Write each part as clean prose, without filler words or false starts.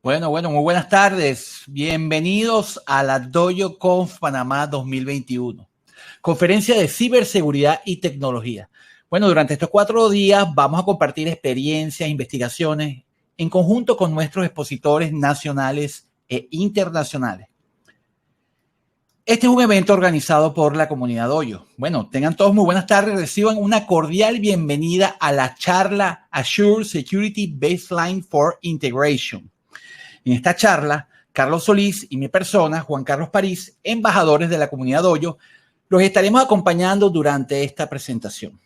Bueno, muy buenas tardes. Bienvenidos a la DOJOCOnf Panamá 2021, conferencia de ciberseguridad y tecnología. Bueno, durante estos 4 días vamos a compartir experiencias, investigaciones en conjunto con nuestros expositores nacionales e internacionales. Este es un evento organizado por la comunidad Dojo. Bueno, tengan todos muy buenas tardes. Reciban una cordial bienvenida a la charla Azure Security Baseline for Integration. En esta charla, Carlos Solís y mi persona, Juan Carlos París, embajadores de la comunidad Dojo, los estaremos acompañando durante esta presentación.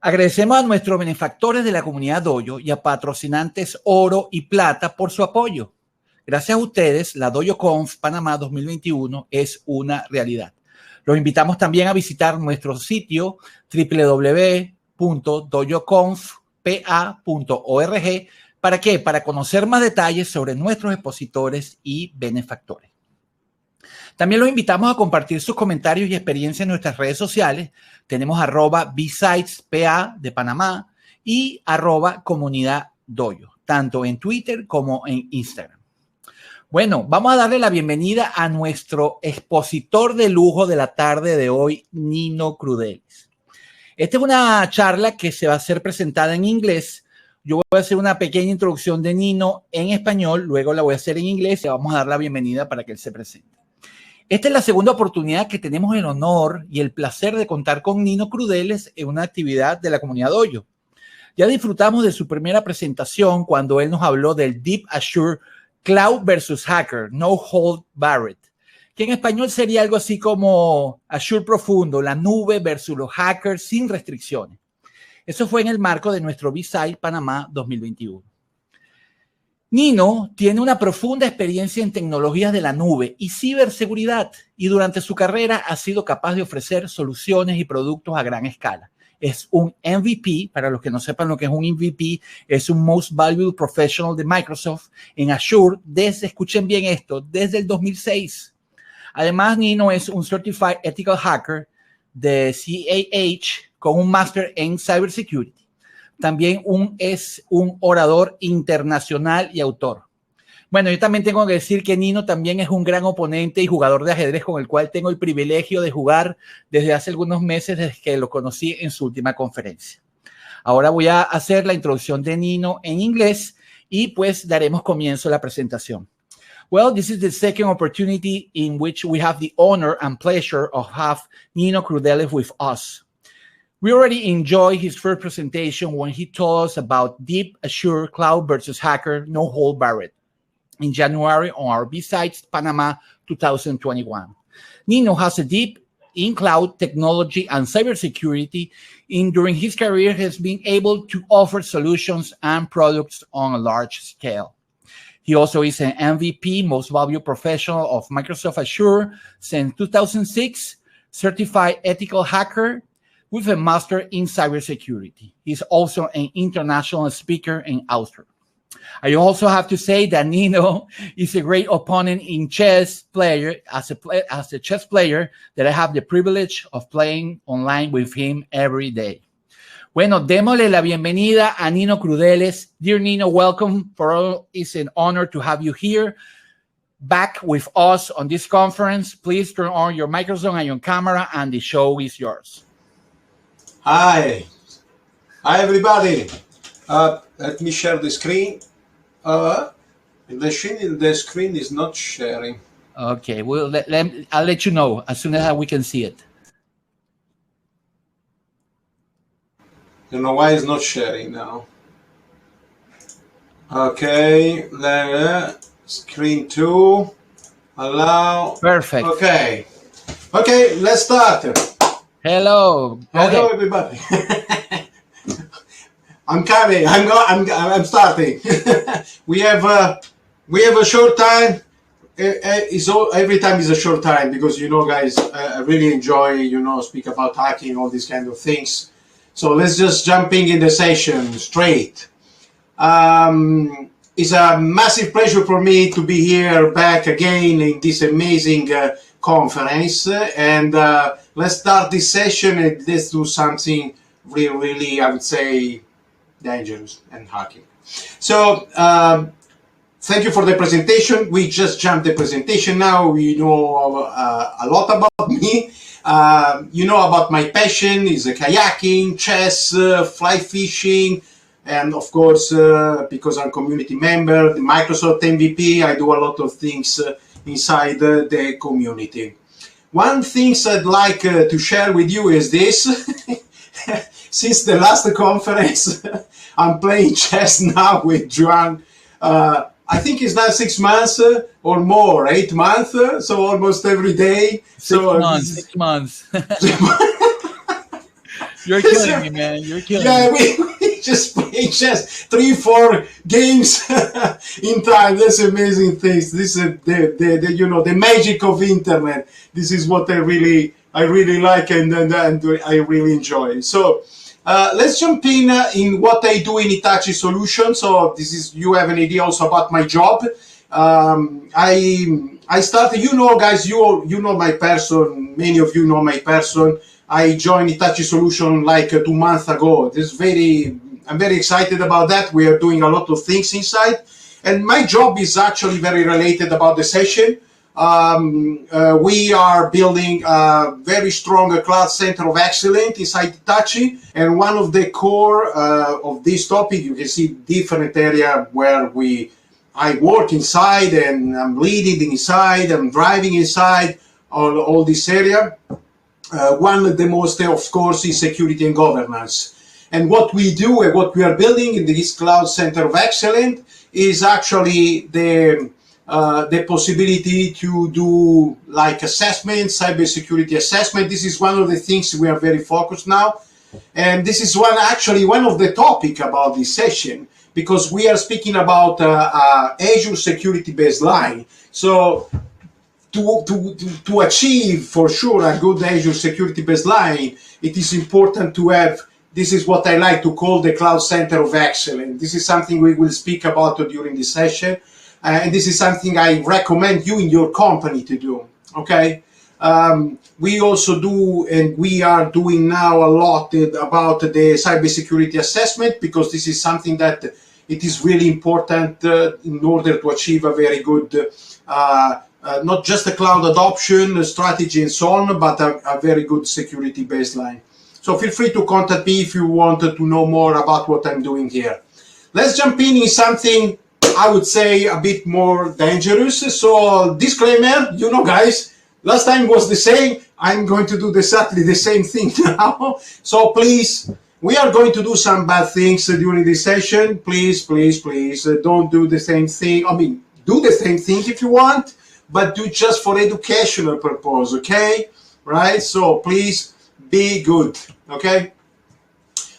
Agradecemos a nuestros benefactores de la comunidad Dojo y a patrocinantes Oro y Plata por su apoyo. Gracias a ustedes, la DOJOCOnf Panamá 2021 es una realidad. Los invitamos también a visitar nuestro sitio www.dojoconfpa.org. ¿Para qué? Para conocer más detalles sobre nuestros expositores y benefactores. También los invitamos a compartir sus comentarios y experiencias en nuestras redes sociales. Tenemos @bsitespa de Panamá y @comunidad dojo, tanto en Twitter como en Instagram. Bueno, vamos a darle la bienvenida a nuestro expositor de lujo de la tarde de hoy, Nino Crudelis. Esta es una charla que se va a ser presentada en inglés. Yo voy a hacer una pequeña introducción de Nino en español, luego la voy a hacer en inglés y vamos a dar la bienvenida para que él se presente. Esta es la segunda oportunidad que tenemos el honor y el placer de contar con Nino Crudelis en una actividad de la comunidad Dojo. Ya disfrutamos de su primera presentación cuando él nos habló del Deep Azure Cloud versus Hacker, No Hold Barred, que en español sería algo así como Azure Profundo, la nube versus los hackers sin restricciones. Eso fue en el marco de nuestro B-Site Panamá 2021. Nino tiene una profunda experiencia en tecnologías de la nube y ciberseguridad y durante su carrera ha sido capaz de ofrecer soluciones y productos a gran escala. Es un MVP, para los que no sepan lo que es un MVP, es un Most Valuable Professional de Microsoft en Azure escuchen bien esto, desde el 2006. Además, Nino es un Certified Ethical Hacker de CAH con un máster en Cybersecurity. También es un orador internacional y autor. Bueno, yo también tengo que decir que Nino también es un gran oponente y jugador de ajedrez con el cual tengo el privilegio de jugar desde hace algunos meses, desde que lo conocí en su última conferencia. Ahora voy a hacer la introducción de Nino en inglés y pues daremos comienzo a la presentación. Well, this is the second opportunity in which we have the honor and pleasure of have Nino Crudelis with us. We already enjoyed his first presentation when he told us about Deep Azure Cloud versus Hacker, No Hold Barred in January on our B-Sites Panama 2021. Nino has a deep in cloud technology and cybersecurity, and during his career has been able to offer solutions and products on a large scale. He also is an MVP, Most Valuable Professional of Microsoft Azure since 2006, Certified Ethical Hacker with a Master in Cybersecurity. He's also an international speaker in Austria. I also have to say that Nino is a great opponent in chess player, as a chess player that I have the privilege of playing online with him every day. Bueno, démosle la bienvenida a Nino Crudelis. Dear Nino, welcome. For all, it's an honor to have you here back with us on this conference. Please turn on your microphone and your camera, and the show is yours. Hi everybody. Let me share the screen. The screen is not sharing. Okay, I'll let you know as soon as we can see it. You know why it's not sharing now? Okay, screen 2. Allow. Perfect. Okay, let's start. Hello, everybody. I'm coming. I'm starting. we have a short time. Every time is a short time because guys, I really enjoy speak about hacking, all these kind of things. So let's just jumping in the session straight. It's a massive pleasure for me to be here back again in this amazing conference, and let's start this session and let's do something really, I would say, dangerous and hacking. So thank you for the presentation. We just jumped the presentation now. We know a lot about me. You know about my passion is kayaking, chess, fly fishing, and of course, because I'm a community member, the Microsoft MVP, I do a lot of things inside the community. One thing I'd like to share with you is this. Since the last conference, I'm playing chess now with Juan. I think it's now 6 months or more, 8 months, so almost every day. 6 months. You're killing me, man. You're killing me. Yeah, we just play chess 3-4 games in time. That's amazing things. This is the magic of internet. This is what I really like and I really enjoy. So let's jump in what I do in Hitachi Solutions. So this is, you have an idea also about my job. I started, guys, you know my person. Many of you know my person. I joined Hitachi Solution like 2 months ago. I'm very excited about that. We are doing a lot of things inside, and my job is actually very related about the session. We are building a very strong cloud center of excellence inside Hitachi, and one of the core of this topic, you can see different area where I work inside, and I'm leading inside, I'm driving inside all this area. One of the most, of course, is security and governance. And what we do and what we are building in this cloud center of excellence is actually the possibility to do like assessment, cybersecurity assessment. This is one of the things we are very focused now. And this is one of the topic about this session, because we are speaking about Azure security baseline. So to achieve for sure a good Azure security baseline, it is important to have, this is what I like to call the cloud center of excellence. This is something we will speak about during this session. And this is something I recommend you in your company to do, okay? We also do, and we are doing now a lot about the cybersecurity assessment, because this is something that it is really important in order to achieve a very good, not just a cloud adoption strategy and so on, but a very good security baseline. So feel free to contact me if you want to know more about what I'm doing here. Let's jump in something I would say a bit more dangerous. So disclaimer, guys, last time was the same. I'm going to do exactly the same thing now. So please, we are going to do some bad things during this session. Please, please, please don't do the same thing. I mean, do the same thing if you want, but do just for educational purpose, okay? Right? So please be good, okay?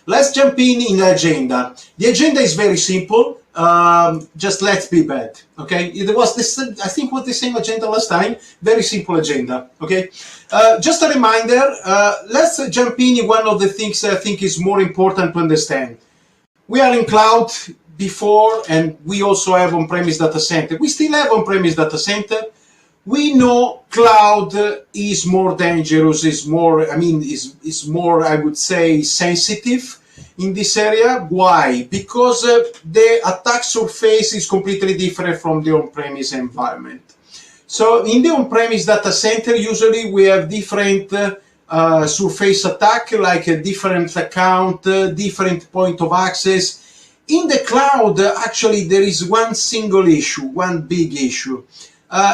Let's jump in the agenda. The agenda is very simple. Just let's be bad, okay? It was this, I think, was the same agenda last time. Very simple agenda, okay? Just a reminder, let's jump in one of the things I think is more important to understand. We are in cloud before, and we also have on-premise data center. We still have on-premise data center. We know cloud is more dangerous, is more, I would say, sensitive in this area. Why? Because the attack surface is completely different from the on-premise environment. So in the on-premise data center, usually we have different surface attack, like a different account, different point of access. In the cloud, actually, there is one single issue, one big issue.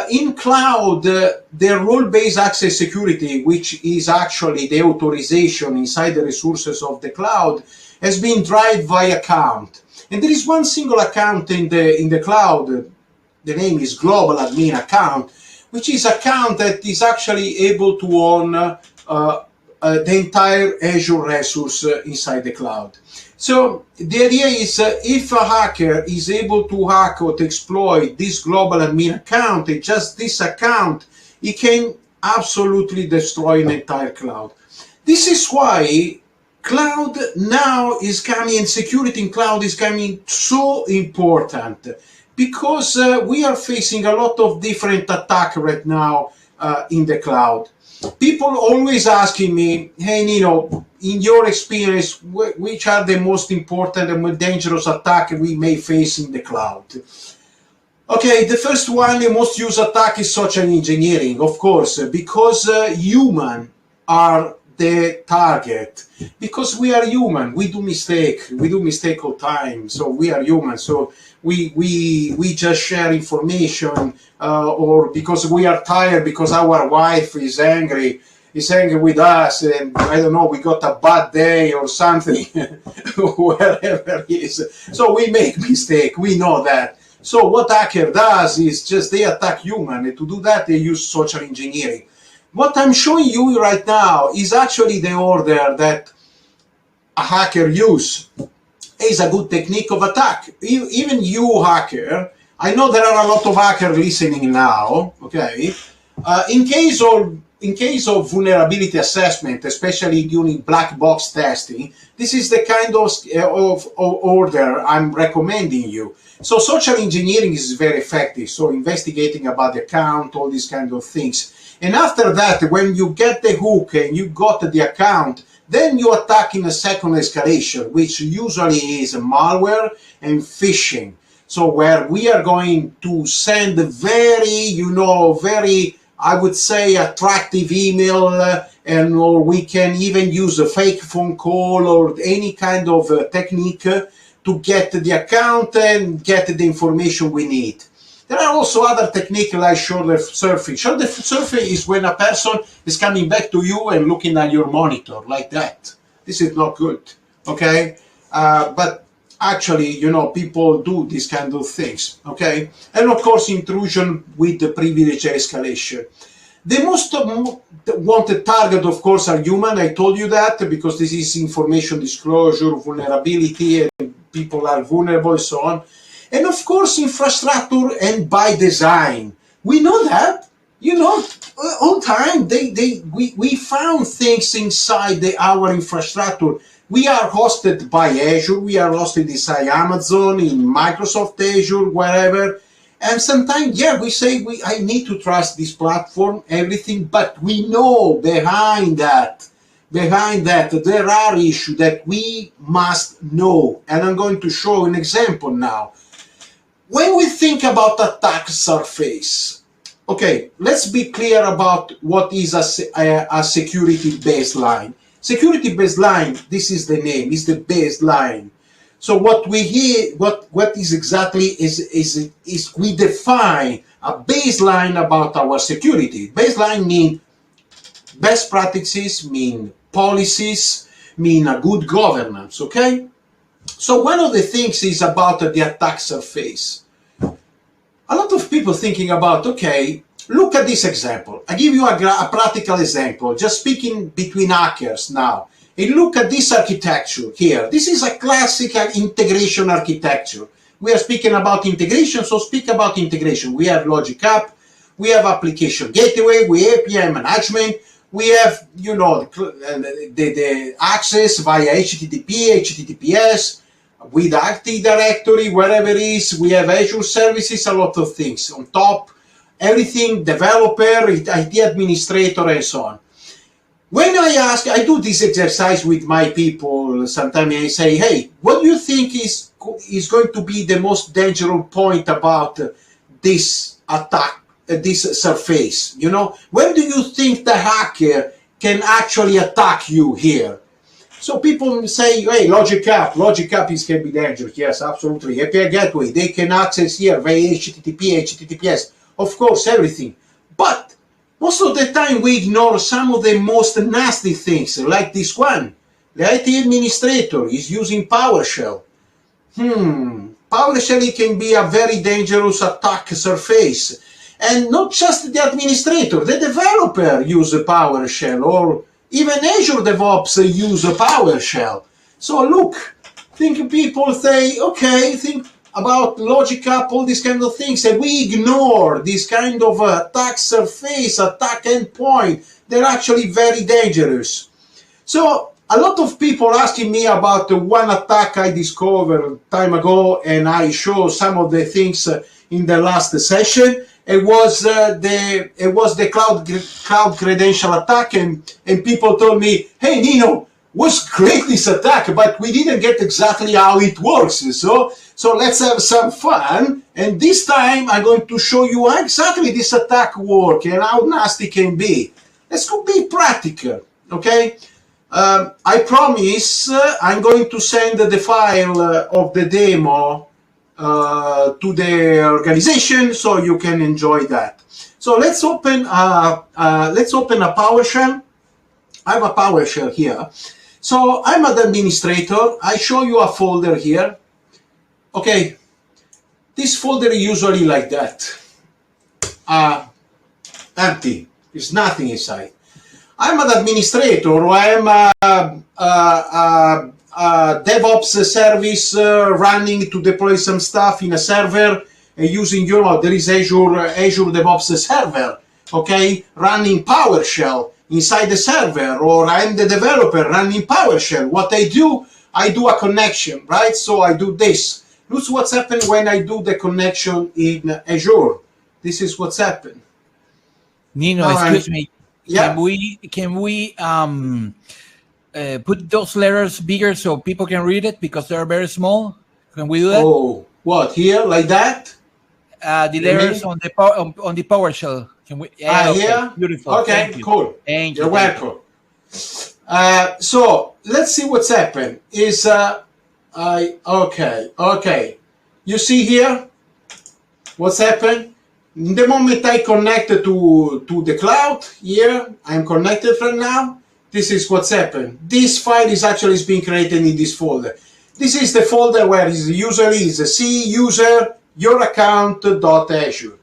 In cloud, the role-based access security, which is actually the authorization inside the resources of the cloud, has been driven by account. And there is one single account in the cloud. The name is Global Admin Account, which is account that is actually able to own the entire Azure resource inside the cloud. So the idea is if a hacker is able to hack or to exploit this global admin account, and just this account, he can absolutely destroy an entire cloud. This is why cloud now is coming, and security in cloud is coming so important, because we are facing a lot of different attacks right now in the cloud. People always asking me, hey Nino, in your experience, which are the most important and most dangerous attacks we may face in the cloud? Okay, the first one, the most used attack is social engineering, of course, because human are the target. Because we are human, we do mistake all time. So we are human. So we just share information, or because we are tired, because our wife is angry with us, and I don't know, we got a bad day or something, wherever it is. So we make mistake. We know that. So what hacker does is just they attack human, and to do that they use social engineering. What I'm showing you right now is actually the order that a hacker use. Is a good technique of attack. Even you hacker, I know there are a lot of hackers listening now, okay? In case of vulnerability assessment, especially during black box testing, this is the kind of order I'm recommending you. So social engineering is very effective. So investigating about the account, all these kind of things. And after that, when you get the hook and you got the account, then you attack in a second escalation, which usually is malware and phishing. So where we are going to send very, I would say, attractive email, or we can even use a fake phone call or any kind of technique to get the account and get the information we need. There are also other techniques like shoulder surfing. Shoulder surfing is when a person is coming back to you and looking at your monitor like that. This is not good, okay? But actually, people do these kind of things, okay? And of course, intrusion with the privilege escalation. The most wanted target, of course, are human. I told you that because this is information disclosure, vulnerability, and people are vulnerable and so on. And of course, infrastructure and by design. We know that, all time we found things inside our infrastructure. We are hosted by Azure, we are hosted inside Amazon, in Microsoft Azure, wherever. And sometimes, we say I need to trust this platform, everything, but we know behind that there are issues that we must know. And I'm going to show an example now. When we think about attack surface, okay, let's be clear about what is a security baseline. Security baseline, this is the name, is the baseline. So what we hear, what is exactly is we define a baseline about our security. Baseline mean best practices, mean policies, mean a good governance, okay? So one of the things is about the attack surface. A lot of people thinking about, okay, look at this example. I give you a practical example, just speaking between hackers now. And look at this architecture here. This is a classic integration architecture. We are speaking about integration, so speak about integration. We have logic app, we have application gateway, we have API management, we have, the access via HTTP, HTTPS, with Active Directory, wherever it is. We have Azure services, a lot of things. On top, everything, developer, IT administrator, and so on. When I do this exercise with my people, sometimes I say, hey, what do you think is going to be the most dangerous point about this attack, this surface? When do you think the hacker can actually attack you here? So people say, hey, logic app can be dangerous. Yes, absolutely. API gateway, they can access here via HTTP, HTTPS, of course, everything. But most of the time we ignore some of the most nasty things, like this one. The IT administrator is using PowerShell. PowerShell can be a very dangerous attack surface. And not just the administrator, the developer uses PowerShell, or even Azure DevOps use PowerShell. So look, people say, okay, think about logic app, all these kind of things, and we ignore this kind of attack surface, attack endpoint. They're actually very dangerous. So a lot of people asking me about one attack I discovered time ago, and I show some of the things in the last session. It was the cloud credential attack, and people told me, hey Nino, was great, this attack, but we didn't get exactly how it works. So let's have some fun. And this time I'm going to show you how exactly this attack works and how nasty it can be. Let's go be practical, okay? I promise I'm going to send the file of the demo to the organization so you can enjoy that. So let's open a PowerShell. I have a PowerShell here. So I'm an administrator. I show you a folder here. Okay, this folder is usually like that, empty. There's nothing inside. I'm an administrator, or I'm a DevOps service running to deploy some stuff in a server using, there is Azure DevOps server, okay, running PowerShell inside the server, or I'm the developer running PowerShell. What I do a connection, right? So I do this. Look what's happened when I do the connection in Azure. This is what's happened. Nino, excuse me. Yeah. Can we put those letters bigger so people can read it because they're very small? Can we do that? Oh, what, here, like that? The letters on the PowerShell. Can we? Yeah, okay. here? Beautiful. Okay, cool. Thank you. You're welcome. So let's see what's happened. Okay. You see here what's happened? The moment I connect to the cloud here, I'm connected right now. This is what's happened. This file is actually being created in this folder. This is the folder where it usually is C user your account.azure.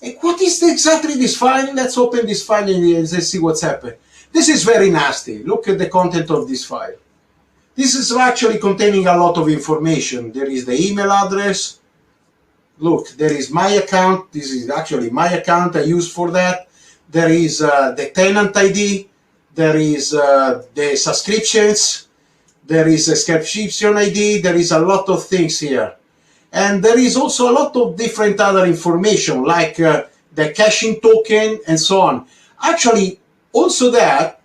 And what is exactly this file? Let's open this file and let's see what's happened. This is very nasty. Look at the content of this file. This is actually containing a lot of information. There is the email address. Look, there is my account. This is actually my account I use for that. There is the tenant ID. There is the subscriptions. There is a subscription ID. There is a lot of things here. And there is also a lot of different other information like the caching token and so on. Actually, also that,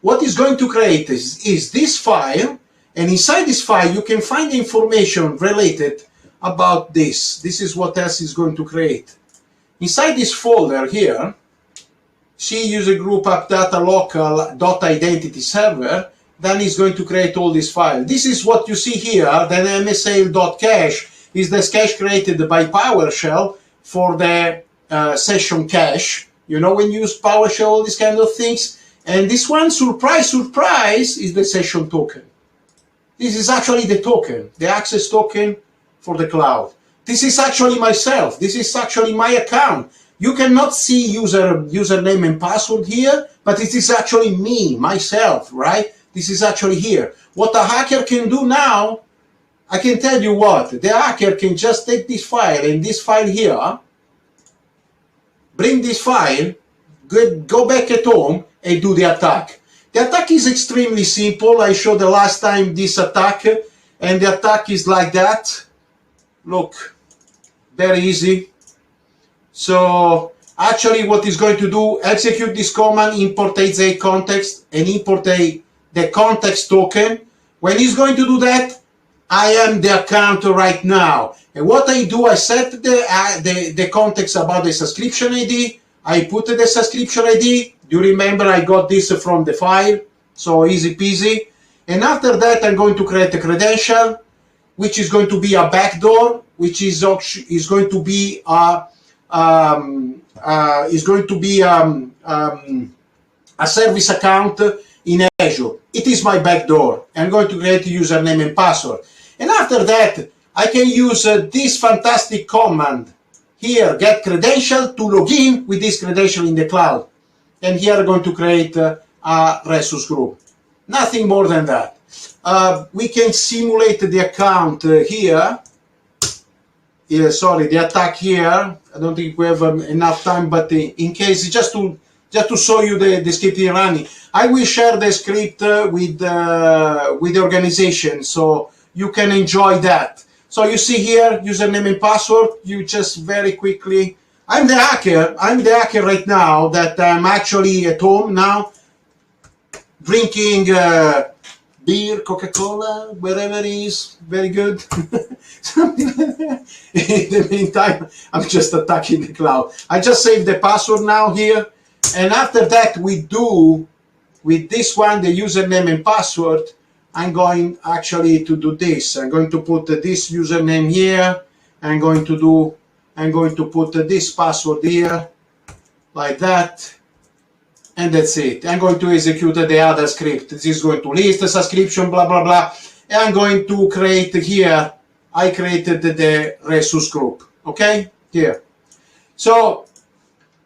what is going to create is this file. And inside this file, you can find information related about this. This is what else is going to create. Inside this folder here, C user group app data local dot identity server, then it's going to create all this file. This is what you see here, the msale.cache is the cache created by PowerShell for the session cache. You know, when you use PowerShell, all these kind of things. And this one, surprise, is the session token. This is actually the token, the access token for the cloud. This is actually myself. This is actually my account. You cannot see username and password here, but it is actually me, myself, right? This is actually here. What a hacker can do now, I can tell you what, the hacker can just take this file and this file here, bring this file, go back at home and do the attack. The attack is extremely simple. I showed the last time this attack, and the attack is like that. Look, very easy. So actually what it's going to do, execute this command, import a context and import the context token. When it's going to do that, I am the account right now. And what I do, I set the context about the subscription ID. I put the subscription ID. You remember I got this from the file, so easy peasy. And after that, I'm going to create a credential, which is going to be a backdoor, which is going to be a service account in Azure. It is my backdoor. I'm going to create a username and password. And after that, I can use this fantastic command here, get credential, to log in with this credential in the cloud. And here I'm going to create a resource group. Nothing more than that. We can simulate the account here. Yeah, sorry, the attack here. I don't think we have enough time, but in case, just to show you the script here running, I will share the script with the organization so you can enjoy that. So you see here, username and password. You just very quickly. I'm the hacker. I'm the hacker right now. That I'm actually at home now, drinking beer, Coca-Cola, wherever it is, very good. Something like that. In the meantime, I'm just attacking the cloud. I just saved the password now here. And after that, we do, with this one, the username and password, I'm going actually to do this. I'm going to put this username here. I'm going to put this password here, like that. And that's it. I'm going to execute the other script. This is going to list the subscription, blah, blah, blah. And I'm going to create here, I created the resource group, okay? Here. So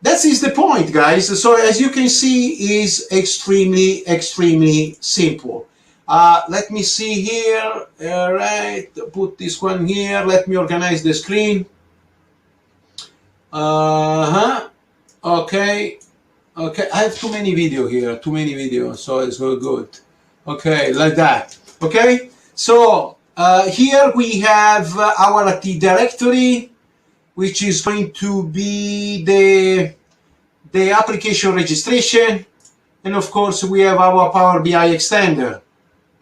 that is the point, guys. So as you can see, is extremely, extremely simple. Let me see here. All right, put this one here. Let me organize the screen. Okay. Okay, I have too many videos here, so it's very good. Okay, like that. Okay, so here we have our Active Directory, which is going to be the application registration, and of course we have our Power BI extender,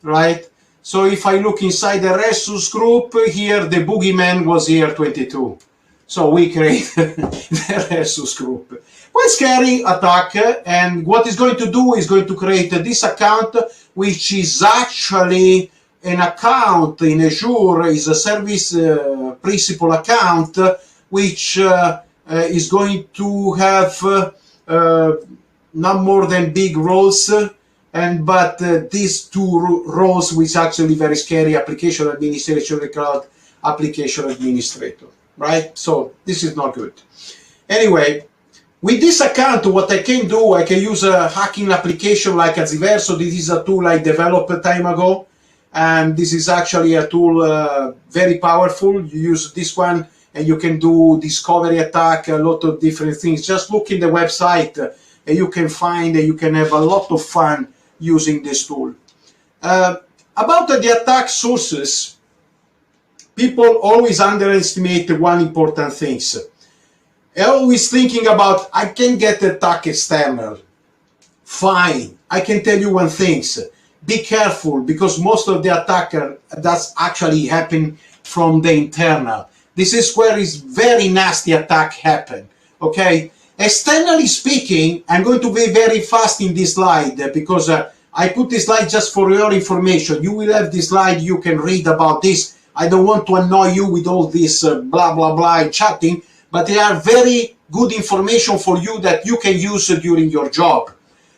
right? So if I look inside the resource group, here the boogeyman was here 22. So we create the resource group. Quite scary attack, and what it's going to do is going to create this account, which is actually an account in Azure, is a service principal account, which is going to have not more than big roles, but these two roles, which actually very scary: application administration, cloud application administrator. Right? So this is not good. Anyway, with this account, what I can do, I can use a hacking application like Azure. So this is a tool I developed a time ago, and this is actually a tool very powerful. You use this one, and you can do discovery attack, a lot of different things. Just look in the website, and you can find, and you can have a lot of fun using this tool. About the attack sources, people always underestimate one important thing. They're always thinking about, I can get attack external. Fine. I can tell you one thing. Be careful, because most of the attacker that's actually happen from the internal. This is where is very nasty attack happen. Okay? Externally speaking, I'm going to be very fast in this slide because I put this slide just for your information. You will have this slide, you can read about this. I don't want to annoy you with all this blah, blah, blah and chatting, but they are very good information for you that you can use during your job.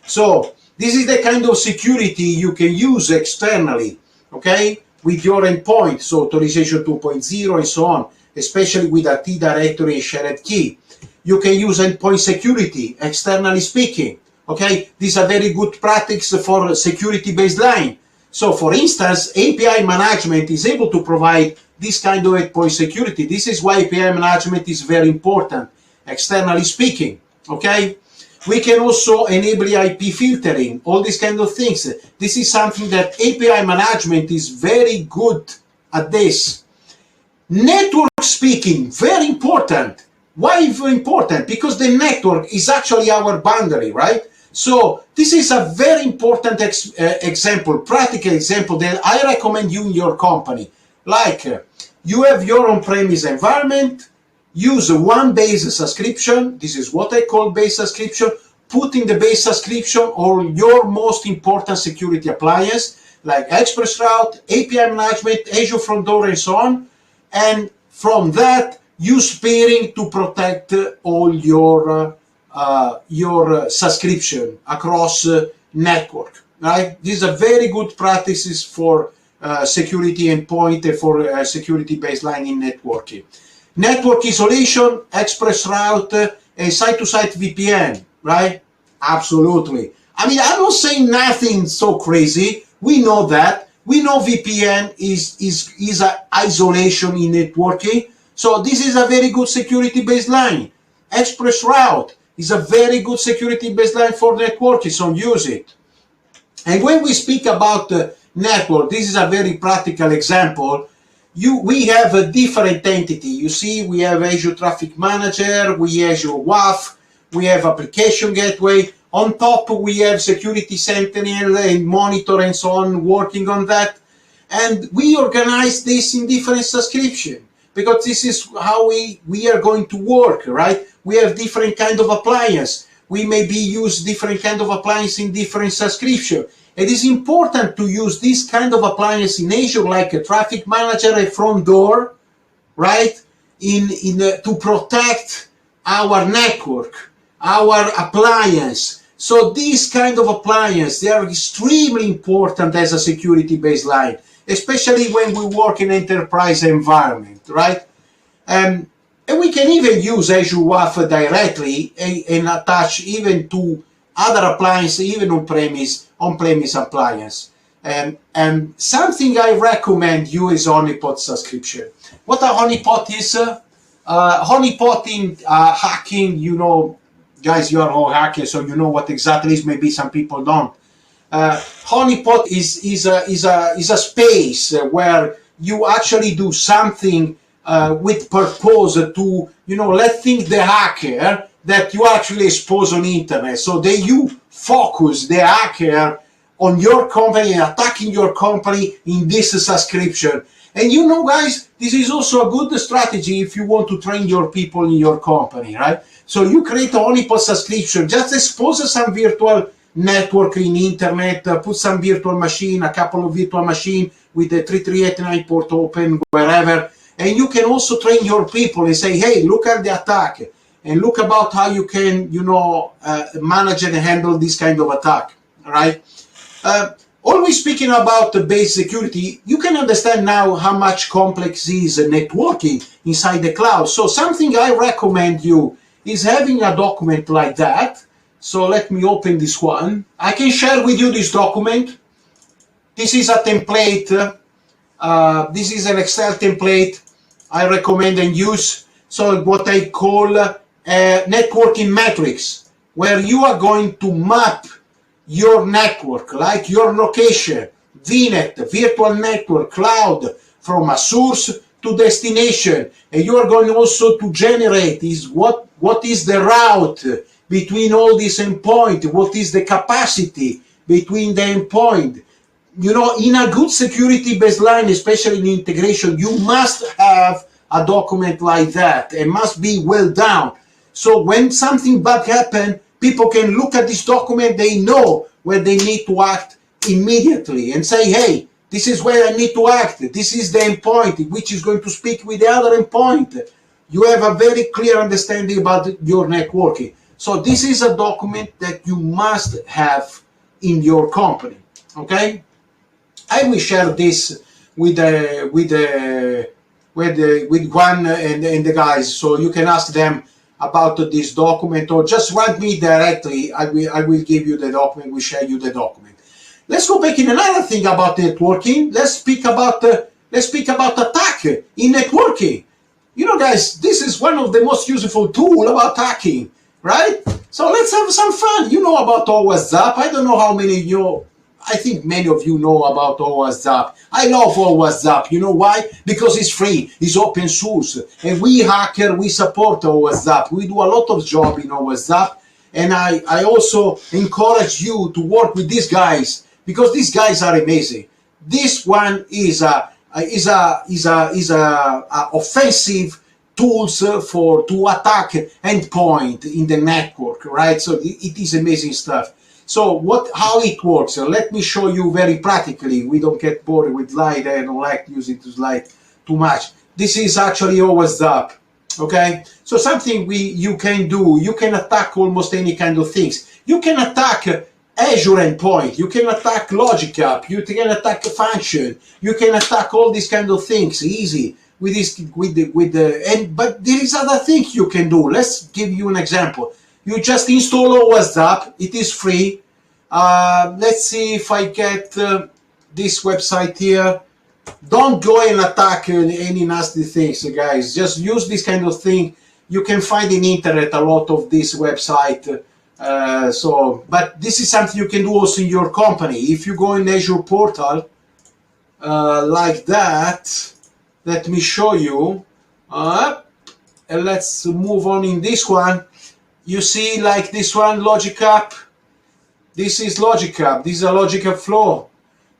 So this is the kind of security you can use externally, okay, with your endpoint, so authorization 2.0 and so on, especially with Active Directory and shared key. You can use endpoint security, externally speaking, okay. These are very good practice for security baseline. So for instance, API management is able to provide this kind of endpoint security. This is why API management is very important, externally speaking, okay? We can also enable IP filtering, all these kind of things. This is something that API management is very good at this. Network speaking, very important. Why very important? Because the network is actually our boundary, right? So this is a very important example, practical example that I recommend you in your company. Like you have your on-premise environment, use one base subscription. This is what I call base subscription. Put in the base subscription or your most important security appliance like ExpressRoute, API management, Azure Front Door, and so on. And from that, use peering to protect all your subscription across network, right? These are very good practices for security endpoint and for security baseline in networking. Network isolation, ExpressRoute, and site-to-site VPN, right? Absolutely. I mean, I'm not saying nothing so crazy. We know that. We know VPN is an isolation in networking. So this is a very good security baseline. ExpressRoute is a very good security baseline for networking, so use it. And when we speak about network, this is a very practical example. We have a different entity. You see, we have Azure Traffic Manager, we have Azure WAF, we have Application Gateway. On top, we have Security Sentinel and Monitor and so on working on that. And we organize this in different subscription because this is how we are going to work, right? We have different kind of appliance. We maybe use different kind of appliance in different subscription. It is important to use this kind of appliance in Azure, like a traffic manager, a front door, right? To protect our network, our appliance. So these kind of appliance, they are extremely important as a security baseline, especially when we work in enterprise environment, right? And we can even use Azure WAF directly and attach even to other appliances, even on-premise appliance. And something I recommend you is honeypot subscription. What a honeypot is? Honeypotting, hacking, you know, guys, you are all hackers, so you know what exactly is. Maybe some people don't. Honeypot is a space where you actually do something with purpose to, you know, let think the hacker that you actually expose on internet. So you focus the hacker on your company and attacking your company in this subscription. And you know, guys, this is also a good strategy if you want to train your people in your company, right? So you create a honeypot subscription, just expose some virtual network in internet, put some virtual machine, a couple of virtual machine with the 3389 port open, wherever. And you can also train your people and say, hey, look at the attack and look about how you can, you know, manage and handle this kind of attack, right? Always speaking about the base security, you can understand now how much complex is networking inside the cloud. So something I recommend you is having a document like that. So let me open this one. I can share with you this document. This is a template. This is an Excel template I recommend and use. So what I call networking metrics, where you are going to map your network, like your location, VNet, virtual network, cloud, from a source to destination. And you are going also to generate what is the route between all these endpoints, what is the capacity between the endpoint. You know, in a good security baseline, especially in integration, you must have a document like that. It must be well done. So when something bad happens, people can look at this document, they know where they need to act immediately and say, hey, this is where I need to act. This is the endpoint, which is going to speak with the other endpoint. You have a very clear understanding about your networking. So this is a document that you must have in your company, okay? I will share this with Juan and the guys, so you can ask them about this document, or just write me directly. I will give you the document. We share you the document. Let's go back in another thing about networking. Let's speak about attack in networking. You know, guys, this is one of the most useful tools about hacking, right? So let's have some fun. You know about OWASP. I don't know how many of you. I think many of you know about OWASP. I love OWASP. You know why? Because it's free, it's open source, and we hacker, we support OWASP. We do a lot of job in OWASP, and I also encourage you to work with these guys because these guys are amazing. This one is a offensive tools to attack endpoint in the network, right? So it is amazing stuff. So how it works? Let me show you very practically. We don't get bored with slide. I don't like using the slide too much. This is actually OWASP, okay? So something you can do. You can attack almost any kind of things. You can attack Azure endpoint. You can attack Logic App. You can attack a function. You can attack all these kind of things easy with this but there is other things you can do. Let's give you an example. You just install OWASP. It is free. Let's see if I get this website here. Don't go and attack any nasty things, guys. Just use this kind of thing. You can find in internet a lot of this website. But this is something you can do also in your company. If you go in Azure portal like that, let me show you. And let's move on in this one. You see, like this one, Logic App. This is Logic App. This is a Logic App Flow.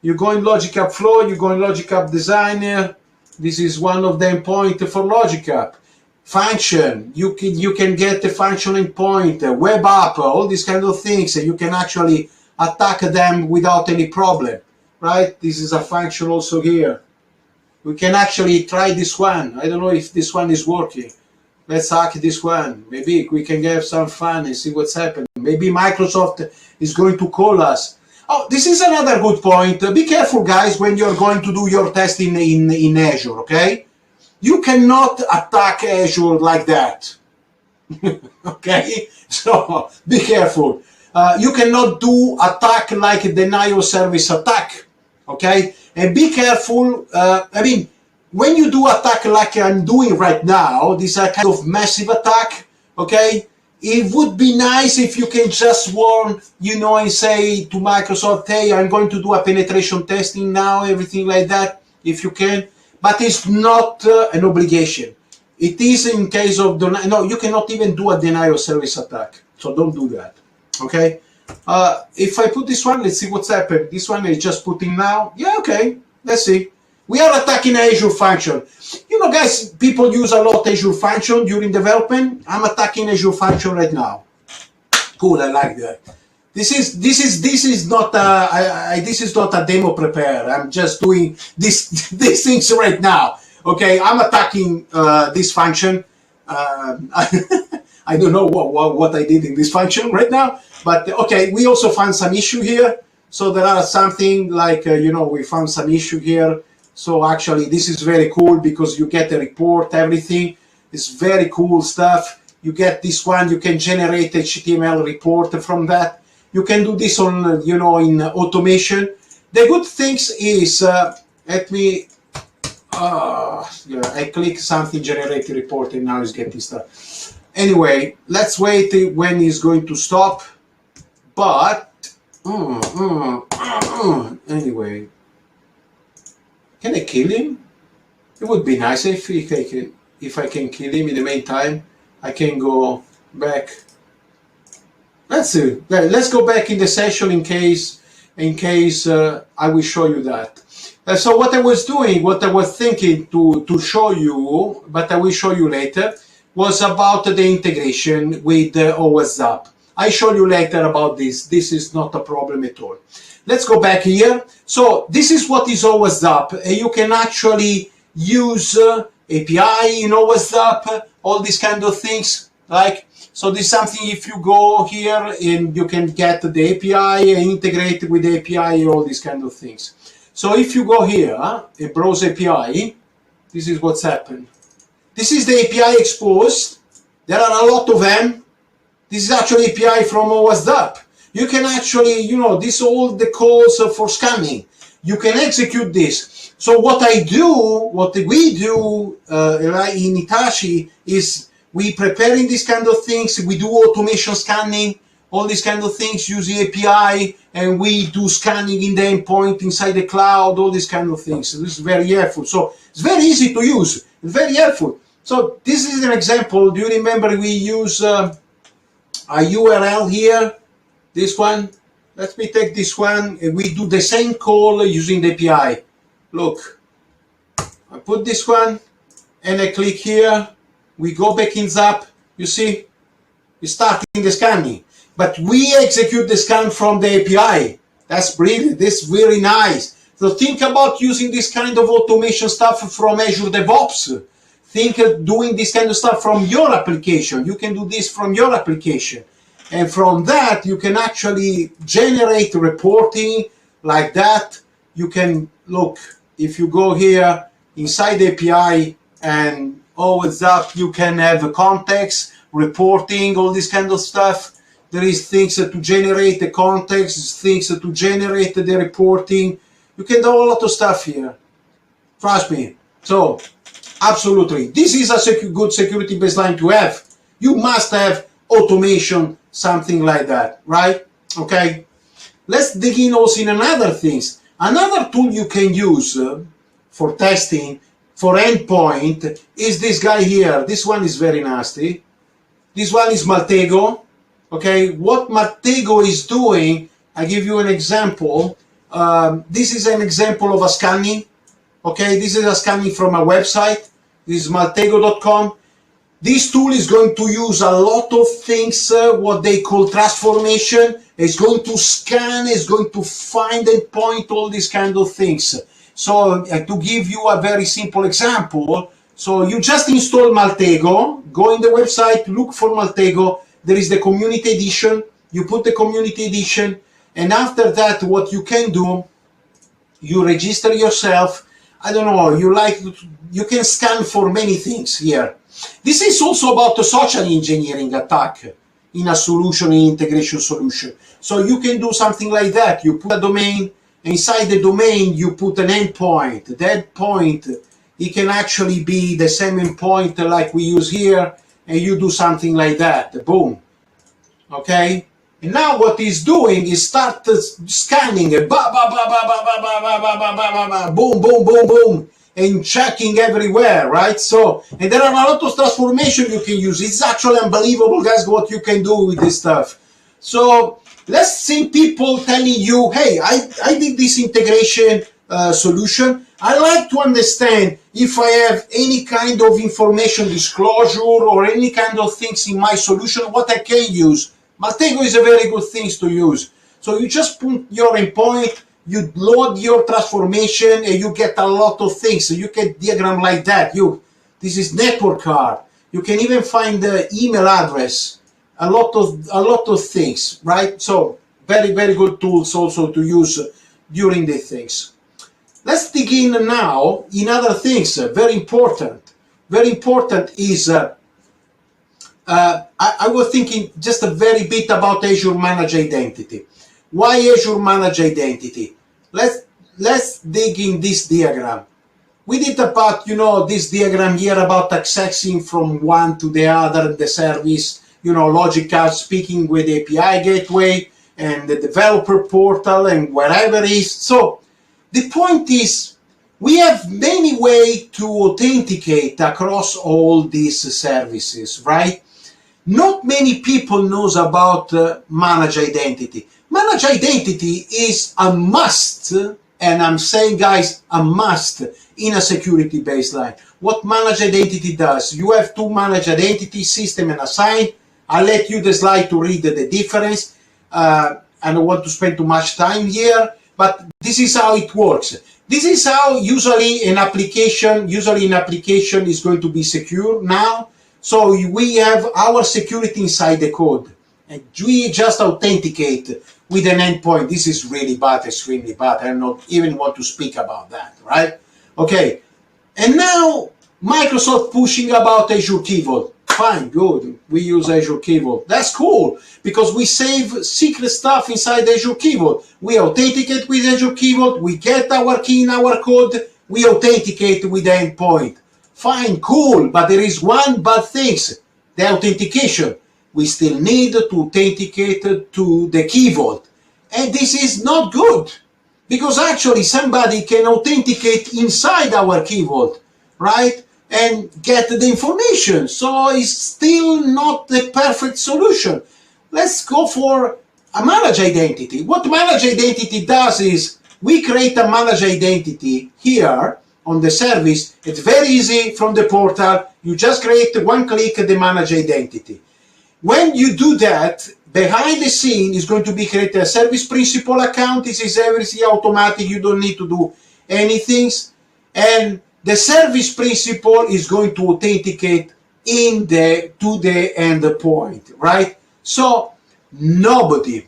You go in Logic App Flow, you go in Logic App Designer. This is one of the endpoints for Logic App. Function, you can get the function endpoint, web app, all these kind of things, and you can actually attack them without any problem, right? This is a function also here. We can actually try this one. I don't know if this one is working. Let's hack this one. Maybe we can have some fun and see what's happening. Maybe Microsoft is going to call us. Oh, this is another good point. Be careful, guys, when you're going to do your testing in Azure, okay? You cannot attack Azure like that, okay? So be careful. You cannot do attack like denial service attack, okay? And be careful. I mean, when you do attack like I'm doing right now, this is a kind of massive attack, okay? It would be nice if you can just warn, you know, and say to Microsoft, hey, I'm going to do a penetration testing now, everything like that, if you can. But it's not an obligation. It is in case of, no, you cannot even do a denial service attack. So don't do that, okay? If I put this one, let's see what's happened. This one is just putting now. Yeah, okay, let's see. We are attacking Azure function. You know, guys, people use a lot Azure function during development. I'm attacking Azure function right now. Cool, I like that. This is not a demo prepare. I'm just doing these things right now. Okay, I'm attacking this function. I don't know what I did in this function right now, but okay, we also found some issue here. So there are something like, you know, we found some issue here. So actually this is very cool because you get a report, everything. It's very cool stuff. You get this one, you can generate HTML report from that. You can do this on, you know, in automation. The good things is, let me, yeah, I click something, generate a report, and now it's getting stuff. Anyway, let's wait when it's going to stop. But, anyway, can I kill him? It would be nice if I can kill him in the meantime. I can go back. Let's see. Let's go back in the session in case I will show you that. So what I was doing, what I was thinking to show you, but I will show you later, was about the integration with the OSAP. I show you later about this. This is not a problem at all. Let's go back here. So this is what is OSAP. You can actually use API in OSAP, all these kind of things. Like, so this is something, if you go here and you can get the API and integrate with the API and all these kind of things. So if you go here and browse API, this is what's happened. This is the API exposed. There are a lot of them. This is actually API from OSAP. You can actually, you know, this all the calls for scanning. You can execute this. So what we do in Hitachi is we preparing these kind of things. We do automation scanning, all these kind of things using API, and we do scanning in the endpoint inside the cloud, all these kind of things. So this is very helpful. So it's very easy to use, very helpful. So this is an example. Do you remember we use a URL here? This one. Let me take this one, and we do the same call using the API. Look, I put this one, and I click here. We go back in ZAP. You see, it's starting the scanning. But we execute the scan from the API. That's brilliant. This is very nice. So think about using this kind of automation stuff from Azure DevOps. Think of doing this kind of stuff from your application. You can do this from your application. And from that, you can actually generate reporting like that. You can look, if you go here inside the API and OSAP, you can have a context, reporting, all this kind of stuff. There is things to generate the context, things to generate the reporting. You can do a lot of stuff here. Trust me. So, absolutely. This is a good security baseline to have. You must have automation, something like that, right? Okay. Let's dig in also in another things. Another tool you can use for testing, for endpoint, is this guy here. This one is very nasty. This one is Maltego. Okay, what Maltego is doing I give you an example. This is an example of a scanning. Okay, this is a scanning from a website. This is maltego.com. This tool is going to use a lot of things, what they call transformation. It's going to scan, it's going to find and point all these kind of things. So to give you a very simple example, so you just install Maltego, go in the website, look for Maltego. There is the community edition. You put the community edition, and after that, what you can do, you register yourself. I don't know, you can scan for many things here. This is also about the social engineering attack in a solution, in integration solution. So you can do something like that. You put a domain, inside the domain you put an endpoint. That point, it can actually be the same endpoint like we use here, and you do something like that. Boom. Okay? And now what he's doing is start scanning, boom, boom, boom, boom, and checking everywhere, right? So, and there are a lot of transformation you can use. It's actually unbelievable, guys, what you can do with this stuff. So let's see people telling you, hey, I did this integration solution. I like to understand if I have any kind of information disclosure or any kind of things in my solution, what I can use. Maltego is a very good thing to use. So you just put your endpoint, you load your transformation, and you get a lot of things. So you get diagram like that. This is network card. You can even find the email address. A lot of things, right? So very, very good tools also to use during the things. Let's dig in now in other things. Very important. Very important is I was thinking just a very bit about Azure Managed Identity. Why Azure Managed Identity? Let's dig in this diagram. We did about, this diagram here about accessing from one to the other, the service, logical speaking with API gateway and the developer portal and wherever it is. So the point is, we have many ways to authenticate across all these services, right? Not many people knows about Managed Identity. Managed Identity is a must, and I'm saying, guys, a must in a security baseline. What Managed Identity does, you have two Managed Identity, system and assign. I'll let you the slide to read the difference. I don't want to spend too much time here, but this is how it works. This is how usually an application is going to be secure now. So we have our security inside the code, and we just authenticate with an endpoint. This is really bad, extremely bad. I don't even want to speak about that, right? Okay, and now Microsoft pushing about Azure Key Vault. Fine, good. We use Azure Key Vault. That's cool, because we save secret stuff inside Azure Key Vault. We authenticate with Azure Key Vault. We get our key in our code. We authenticate with the endpoint. Fine, cool, but there is one bad thing, the authentication. We still need to authenticate to the Key Vault. And this is not good, because actually somebody can authenticate inside our Key Vault, right? And get the information. So it's still not the perfect solution. Let's go for a Managed Identity. What Managed Identity does is, we create a Managed Identity here on the service. It's very easy from the portal. You just create one click the Managed Identity. When you do that, behind the scene is going to be created a service principal account. This is everything automatic. You don't need to do anything. And the service principal is going to authenticate to the endpoint, right? So nobody,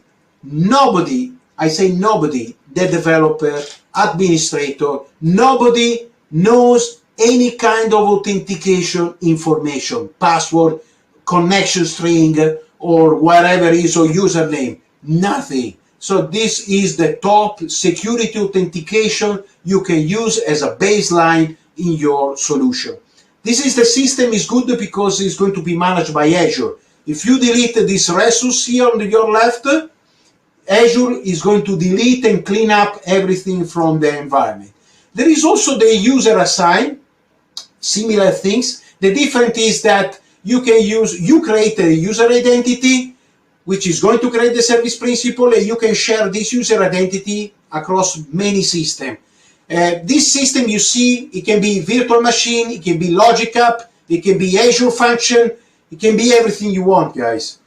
I say nobody, the developer, administrator, nobody knows any kind of authentication information, password, connection string, or whatever is, or username, nothing. So this is the top security authentication you can use as a baseline in your solution. This is the system is good because it's going to be managed by Azure. If you delete this resource here on your left, Azure is going to delete and clean up everything from the environment. There is also the user assign, similar things. The difference is that you create a user identity, which is going to create the service principal, and you can share this user identity across many systems. This system, you see, it can be virtual machine, it can be Logic App, it can be Azure function, it can be everything you want, guys.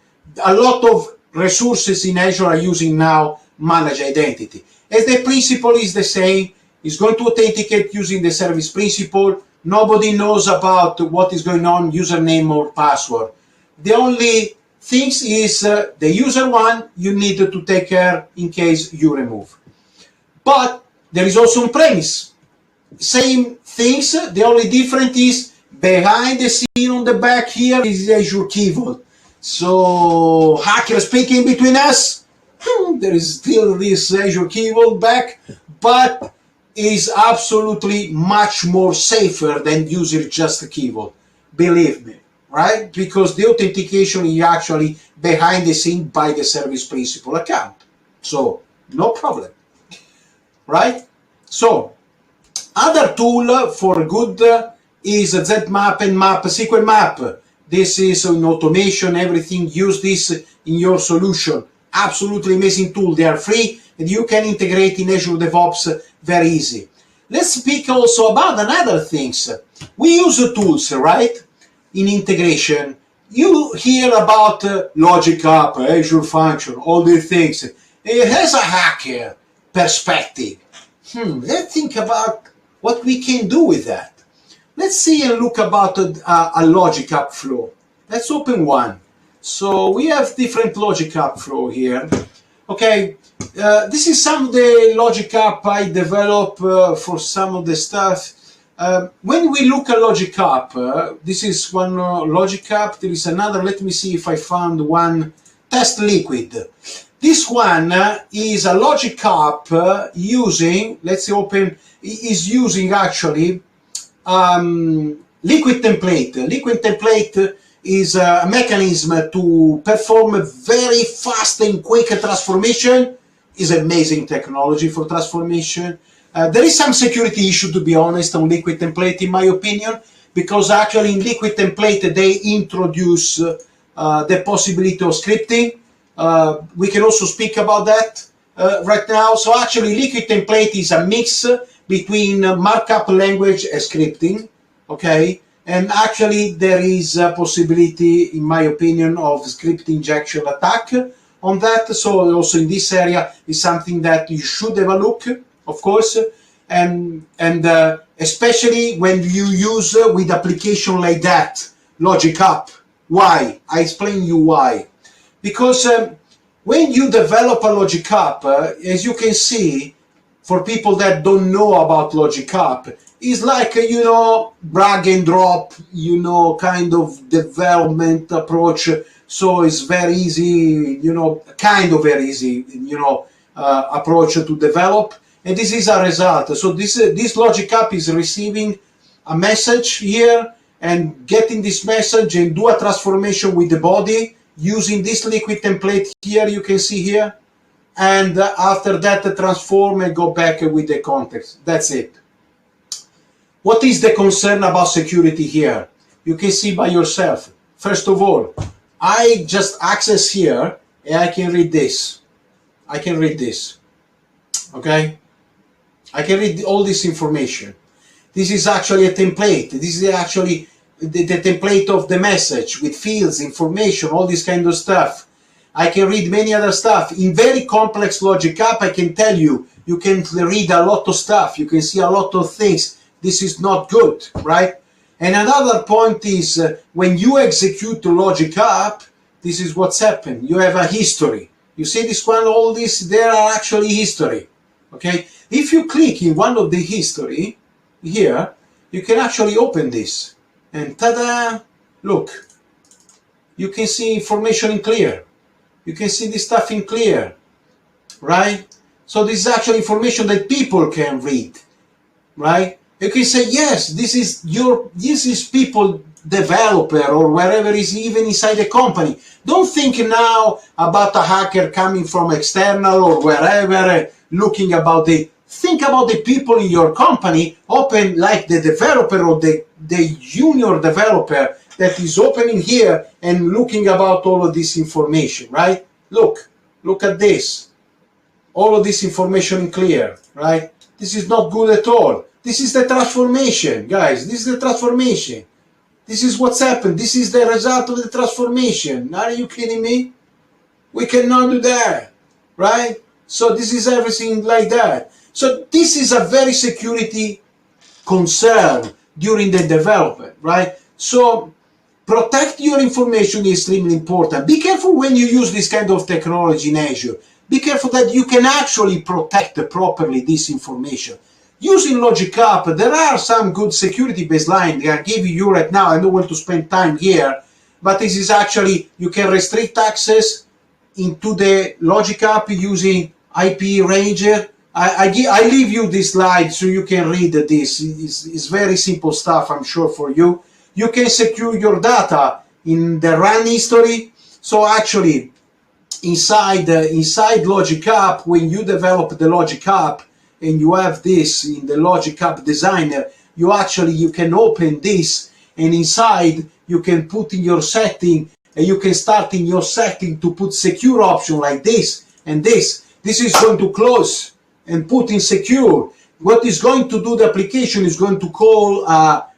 A lot of resources in Azure are using now managed identity. As the principle is the same, it's going to authenticate using the service principal. Nobody knows about what is going on, username or password. The only things is the user one you need to take care in case you remove. But there is also on-premise. Same things, the only difference is behind the scene on the back here is Azure Key Vault. So, hacker speaking between us, there is still this Azure Key Vault back, but is absolutely much more safer than using just the Key Vault. Believe me, right? Because the authentication is actually behind the scene by the service principal account. So, no problem, right? So, other tool for good is ZMap and Map, SQL Map. This is an automation, everything. Use this in your solution. Absolutely amazing tool. They are free and you can integrate in Azure DevOps very easy. Let's speak also about another things. We use tools, right? In integration. You hear about Logic App, Azure Function, all these things. It has a hacker perspective. Let's think about what we can do with that. Let's see and look about a Logic App flow. Let's open one. So we have different Logic App flow here. Okay, this is some of the Logic App I develop for some of the stuff. When we look at Logic App, this is one Logic App. There is another. Let me see if I found one. Test Liquid. This one is a Logic App using, let's see, open, is using actually Liquid Template. Liquid Template is a mechanism to perform a very fast and quick transformation. Is amazing technology for transformation. There is some security issue, to be honest, on Liquid Template, in my opinion, because actually in Liquid Template they introduce the possibility of scripting. We can also speak about that right now. So actually Liquid Template is a mix between markup language and scripting, okay? And actually there is a possibility, in my opinion, of script injection attack on that. So also in this area is something that you should have a look, of course, and especially when you use with application like that, Logic App. Why? I explain you why. Because when you develop a Logic App, as you can see, for people that don't know about Logic App, it's like, you know, drag and drop, you know, kind of development approach. So it's very easy, you know, kind of very easy, you know, approach to develop. And this is a result. So this Logic App is receiving a message here and getting this message and do a transformation with the body using this Liquid Template here, you can see here. And after that, transform and go back with the context. That's it. What is the concern about security here? You can see by yourself. First of all, I just access here and I can read this. I can read this. Okay? I can read all this information. This is actually a template. This is actually the template of the message with fields, information, all this kind of stuff. I can read many other stuff. In very complex Logic App, I can tell you, you can read a lot of stuff. You can see a lot of things. This is not good, right? And another point is when you execute the Logic App, this is what's happened. You have a history. You see this one, all this, there are actually history, okay? If you click in one of the history here, you can actually open this. And ta-da, look, you can see information in clear. You can see this stuff in clear, right? So this is actually information that people can read, right? You can say, yes, this is people developer or wherever is even inside the company. Don't think now about a hacker coming from external or wherever looking about think about the people in your company, open like the developer or the junior developer that is opening here and looking about all of this information, right? look at this. All of this information in clear, right? This is not good at all. This is the transformation, guys. This is the transformation. This is what's happened. This is the result of the transformation. Are you kidding me? We cannot do that, right? So this is everything like that. So this is a very security concern during the development, right? So protect your information is extremely important. Be careful when you use this kind of technology in Azure. Be careful that you can actually protect properly this information. Using LogicApp, there are some good security baseline that I give you right now. I don't want to spend time here, but this is actually, you can restrict access into the LogicApp using IP Ranger. I leave you this slide so you can read this. It's very simple stuff, I'm sure, for you. You can secure your data in the run history. So actually, inside LogicApp, when you develop the LogicApp and you have this in the LogicApp designer, you can open this, and inside you can put in your setting, and you can start in your setting to put secure option like this and this. This is going to close and put in secure. What is going to do the application is going to call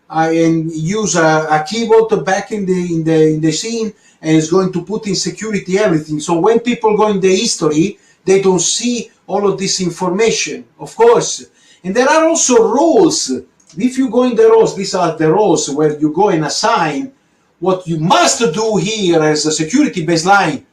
and use a keyboard back in the scene, and it's going to put in security everything. So when people go in the history, they don't see all of this information, of course. And there are also roles. If you go in the roles, these are the roles where you go and assign. What you must do here as a security baseline,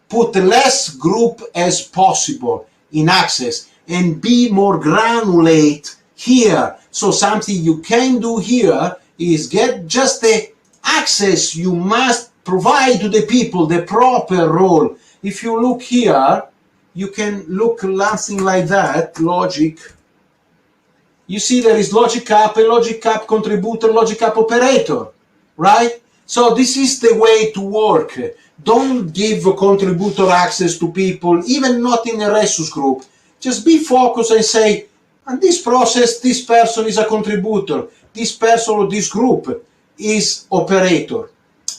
put less group as possible in access and be more granulate here. So something you can do here is get just the access you must provide to the people, the proper role. If you look here, you can look something like that, logic. You see there is LogicApp, a LogicApp contributor, LogicApp operator, right? So this is the way to work. Don't give contributor access to people, even not in a resource group. Just be focused and say, in this process, this person is a contributor, this person or this group is operator.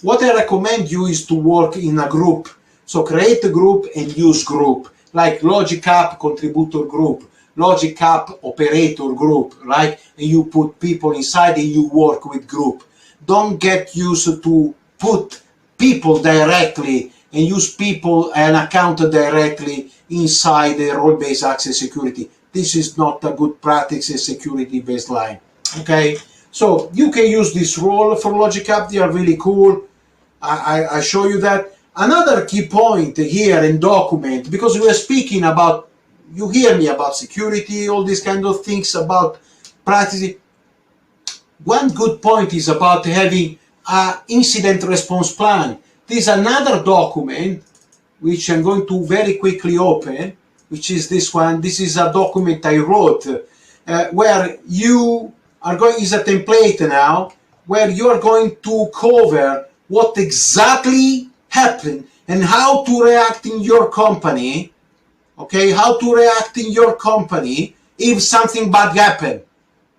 What I recommend you is to work in a group. So create a group and use group, like LogicApp contributor group, LogicApp operator group, right? And you put people inside and you work with group. Don't get used to put people directly and use people and account directly inside the role-based access security. This is not a good practice in security baseline. Okay, so you can use this role for LogicApp. They are really cool. I show you that. Another key point here in document, because we are speaking about, you hear me about security, all these kind of things about practice. One good point is about having an incident response plan. This is another document which I'm going to very quickly open, which is this one. This is a document I wrote where you are going, is a template now, where you are going to cover what exactly happened and how to react in your company, okay, how to react in your company if something bad happened,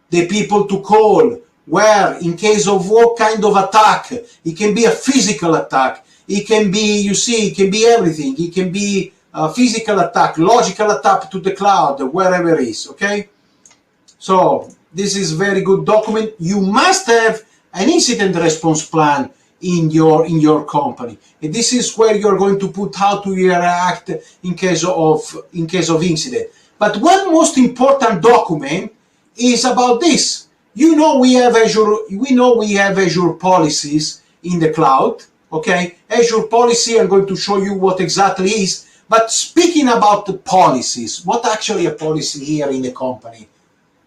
the people to call, where, in case of what kind of attack. It can be a physical attack, it can be, you see, it can be everything. It can be a physical attack, logical attack to the cloud, wherever it is, okay? So this is very good document. You must have an incident response plan in your company, and this is where you're going to put how to react in case of incident. But one most important document is about this. You know we have Azure policies in the cloud, okay? Azure policy, I'm going to show you what exactly is. But speaking about the policies, what actually a policy here in the company?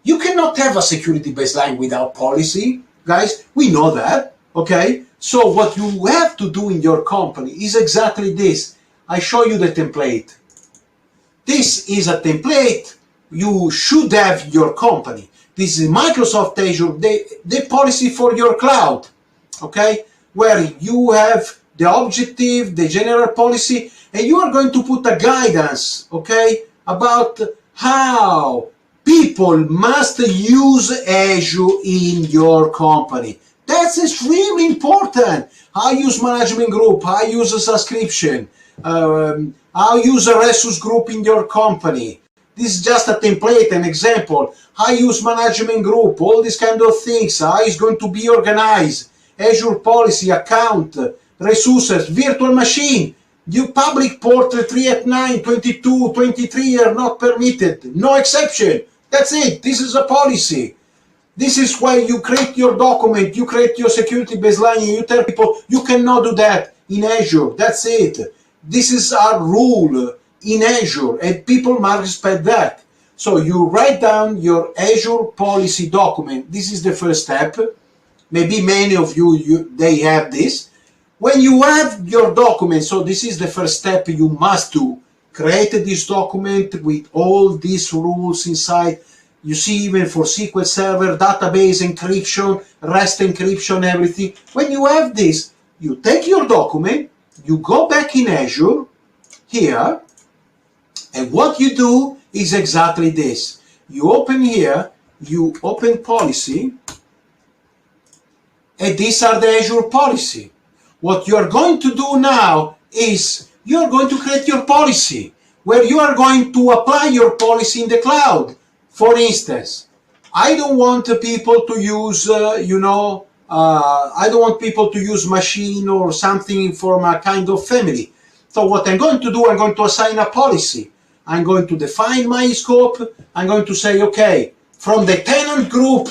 You cannot have a security baseline without policy, guys. We know that, okay? So what you have to do in your company is exactly this. I show you the template. This is a template you should have in your company. This is Microsoft Azure, the policy for your cloud, okay? Where you have the objective, the general policy, and you are going to put a guidance, okay, about how people must use Azure in your company. That's extremely important. How use management group, how use a subscription, how How use a resource group in your company. This is just a template, an example. How use management group, all these kind of things. How it's going to be organized. Azure policy, account, resources, virtual machine. You public port 3 at 9, 22, 23 are not permitted. No exception. That's it. This is a policy. This is why you create your document, you create your security baseline, and you tell people you cannot do that in Azure. That's it. This is our rule in Azure, and people must respect that. So you write down your Azure policy document. This is the first step. Maybe many of you they have this. When you have your document, so this is the first step you must do. Create this document with all these rules inside. You see, even for SQL Server, database encryption, REST encryption, everything. When you have this, you take your document, you go back in Azure, here, and what you do is exactly this. You open here, you open policy, and these are the Azure policy. What you are going to do now is you are going to create your policy, where you are going to apply your policy in the cloud. For instance, I don't want people to use, I don't want people to use machine or something from a kind of family. So what I'm going to do, I'm going to assign a policy. I'm going to define my scope. I'm going to say, okay, from the tenant group,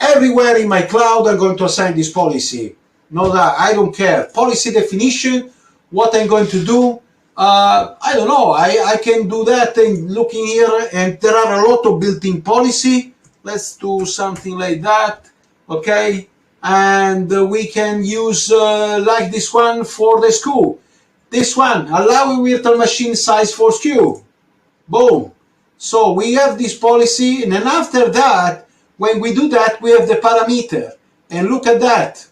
everywhere in my cloud, I'm going to assign this policy. No, that I don't care. Policy definition, what I'm going to do, I don't know, I can do that and looking here, and there are a lot of built-in policy. Let's do something like that, okay? And we can use like this one for the school. This one, allow a virtual machine size for SKU. Boom. So we have this policy, and then after that, when we do that, we have the parameter. And look at that.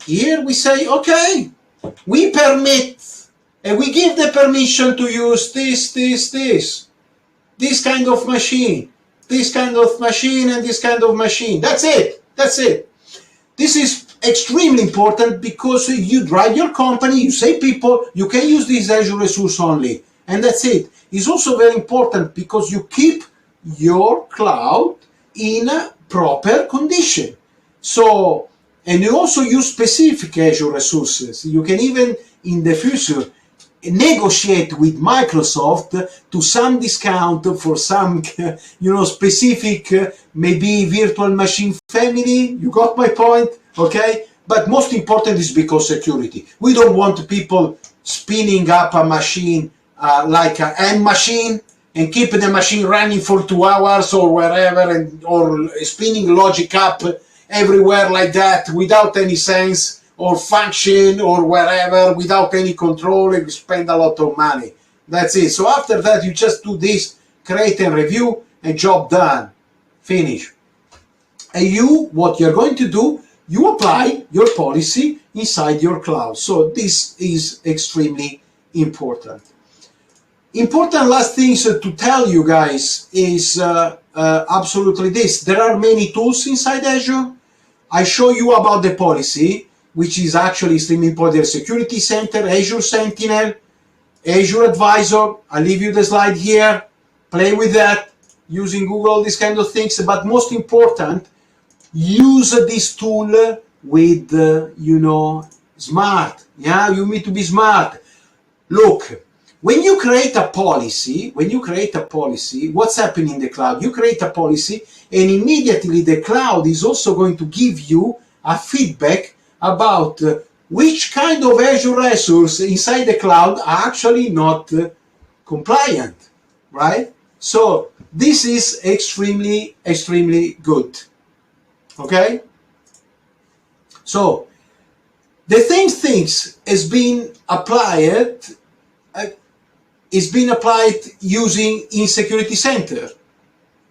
Here we say, okay, we permit, and we give the permission to use this kind of machine, this kind of machine, and this kind of machine. That's it. That's it. This is extremely important because you drive your company, you say people, you can use this Azure resource only, and that's it. It's also very important because you keep your cloud in a proper condition. So, and you also use specific Azure resources. You can even, in the future, negotiate with Microsoft to some discount for some, specific, maybe virtual machine family. You got my point, okay? But most important is because security. We don't want people spinning up a machine like an M machine and keep the machine running for 2 hours or wherever, or spinning logic up everywhere like that without any sense or function or wherever, without any control, and spend a lot of money. That's it. So after that, you just do this, create and review, and job done. Finish. And what you're going to do, you apply your policy inside your cloud. So this is extremely important. Important last things to tell you guys is absolutely this. There are many tools inside Azure. I show you about the policy, which is actually extremely important. Security Center, Azure Sentinel, Azure Advisor. I'll leave you the slide here. Play with that, using Google, these kind of things. But most important, use this tool with, smart. Yeah, you need to be smart. Look, when you create a policy, what's happening in the cloud? You create a policy, and immediately the cloud is also going to give you a feedback about which kind of Azure resource inside the cloud are actually not compliant, right? So this is extremely, extremely good, okay? So the same things is being applied using in Security Center.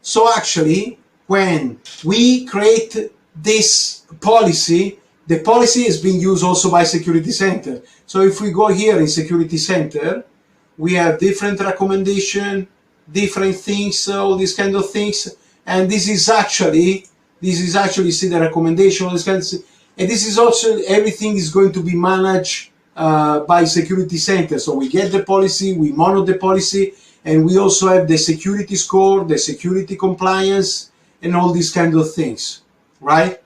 So actually, when we create this policy, the policy is being used also by Security Center. So if we go here in Security Center, we have different recommendation, different things, all these kind of things, and this is actually see the recommendation, all this kind of thing. And this is also, everything is going to be managed by Security Center. So we get the policy, we monitor the policy, and we also have the security score, the security compliance, and all these kind of things, right?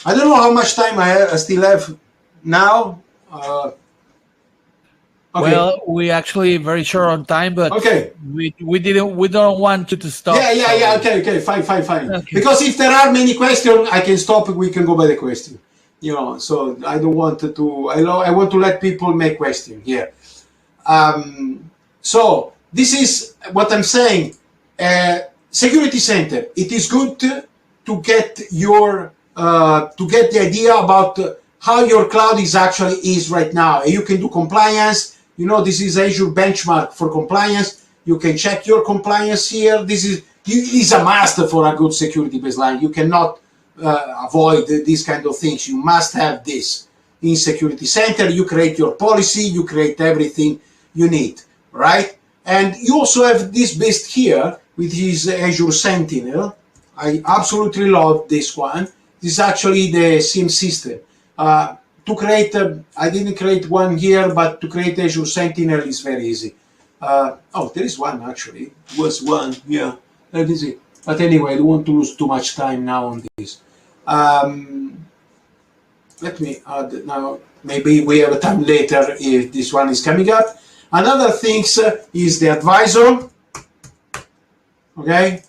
I don't know how much time I still have now. Okay. Well, we actually very short on time, but okay, we don't want you to stop. Yeah. Okay, fine. Okay. Because if there are many questions, I can stop. We can go by the question. So I don't want to. I want to let people make questions here. So this is what I'm saying. Security Center. It is good to get your to get the idea about how your cloud is right now. You can do compliance. This is Azure benchmark for compliance. You can check your compliance here. This is a must for a good security baseline. You cannot avoid these kind of things. You must have this in Security Center. You create your policy. You create everything you need, right? And you also have this based here, which is Azure Sentinel. I absolutely love this one. This is actually the same system. To create, I didn't create one here, but to create Azure Sentinel is very easy. Oh, there is one actually. There was one, yeah. Let me see. But anyway, I don't want to lose too much time now on this. Let me add now. Maybe we have a time later if this one is coming up. Another thing is the advisor. Okay,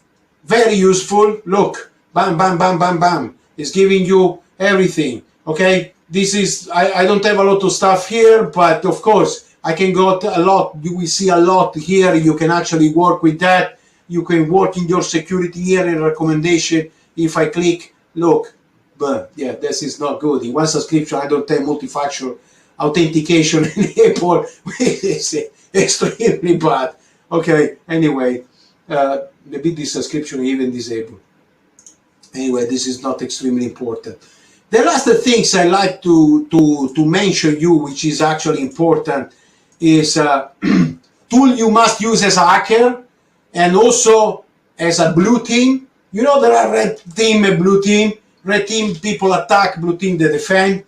very useful. Look, bam, bam, bam, bam, bam. It's giving you everything. Okay, this is, I don't have a lot of stuff here, but of course I can go a lot. You will see a lot here. You can actually work with that. You can work in your security here in recommendation. If I click, look, but yeah, this is not good. In one subscription, I don't have multi-factor authentication enabled. It's extremely bad. Okay, anyway, maybe this subscription even disabled. Anyway, this is not extremely important. The last things I like to mention you, which is actually important, is tool you must use as a hacker and also as a blue team. There are red team and blue team. Red team, people attack, blue team, they defend.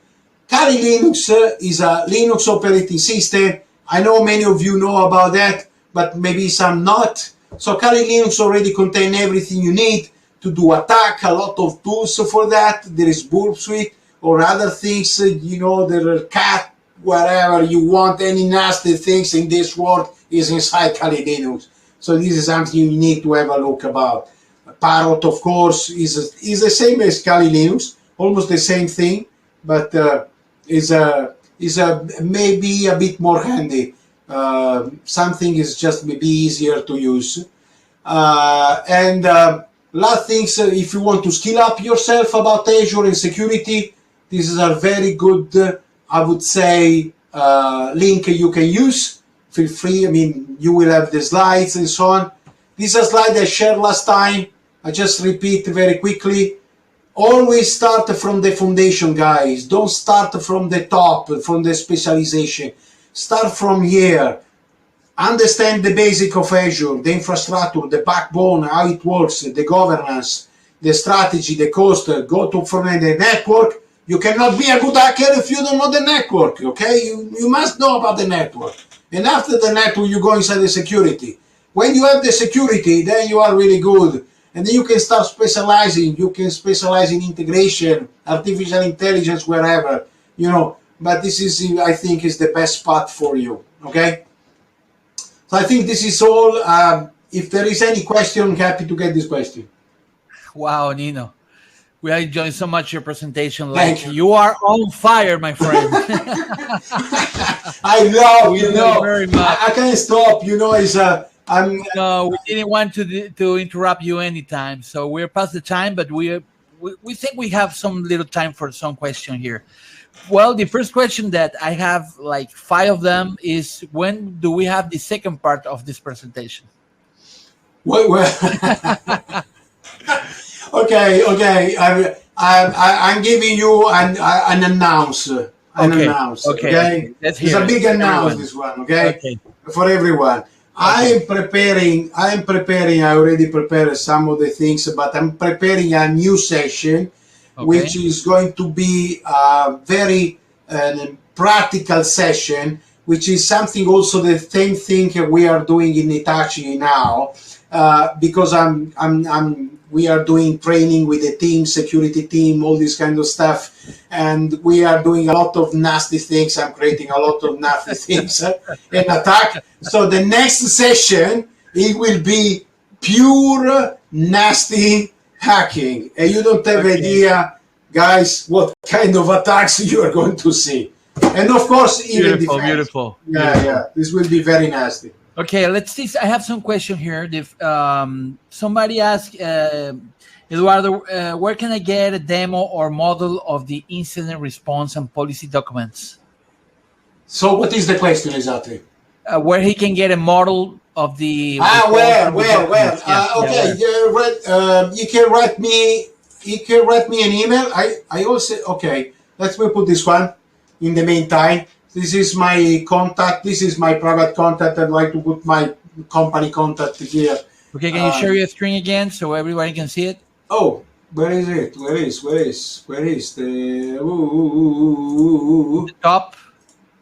Kali Linux is a Linux operating system. I know many of you know about that, but maybe some not. So Kali Linux already contains everything you need to do attack, a lot of tools for that. There is Burp Suite or other things, there are cat, whatever you want, any nasty things in this world is inside Kali Linux. So this is something you need to have a look about. Parrot, of course, is the same as Kali Linux, almost the same thing, but is maybe a bit more handy. Something is just maybe easier to use. And last things, if you want to skill up yourself about Azure and security, this is a very good, I would say, link you can use. Feel free. I mean, you will have the slides and so on. This is a slide I shared last time. I just repeat very quickly. Always start from the foundation, guys. Don't start from the top, from the specialization. Start from here. Understand the basic of Azure, the infrastructure, the backbone, how it works, the governance, the strategy, the cost. Go to from the network. You cannot be a good hacker if you don't know the network, okay? You must know about the network. And after the network, you go inside the security. When you have the security, then you are really good. And then you can start specializing. You can specialize in integration, artificial intelligence, wherever, But this is, I think, is the best spot for you, okay? So I think this is all. If there is any question, I'm happy to get this question. Wow, Nino. We are enjoying so much your presentation. Like you are on fire, my friend. I know, very much. I can't stop. It's No, we didn't want to interrupt you anytime. So we're past the time, but we think we have some little time for some question here. Well, the first question that I have, like 5 of them, is when do we have the second part of this presentation? Well. Okay. I'm giving you an announce. Okay. It's a big announce, this one. Okay. For everyone. Okay. I already prepared some of the things, but I'm preparing a new session, which is going to be very a practical session, which is something also the same thing we are doing in Hitachi now, because we are doing training with the team, security team, all this kind of stuff, and we are doing a lot of nasty things. I'm creating a lot of nasty things in attack. So the next session, it will be pure nasty hacking, and you don't have idea, guys, what kind of attacks you are going to see. And of course, even beautiful. Yeah, this will be very nasty. Okay, let's see. I have some question here. Somebody asked, Eduardo, where can I get a demo or model of the incident response and policy documents? So what is the question exactly? Where he can get a model of the... Well. Okay, you can write me an email. I also, okay, let me put this one in the meantime. This is my contact. This is my private contact. I'd like to put my company contact here. Okay, can you share your screen again so everybody can see it? Oh, where is it? Where is the... The top,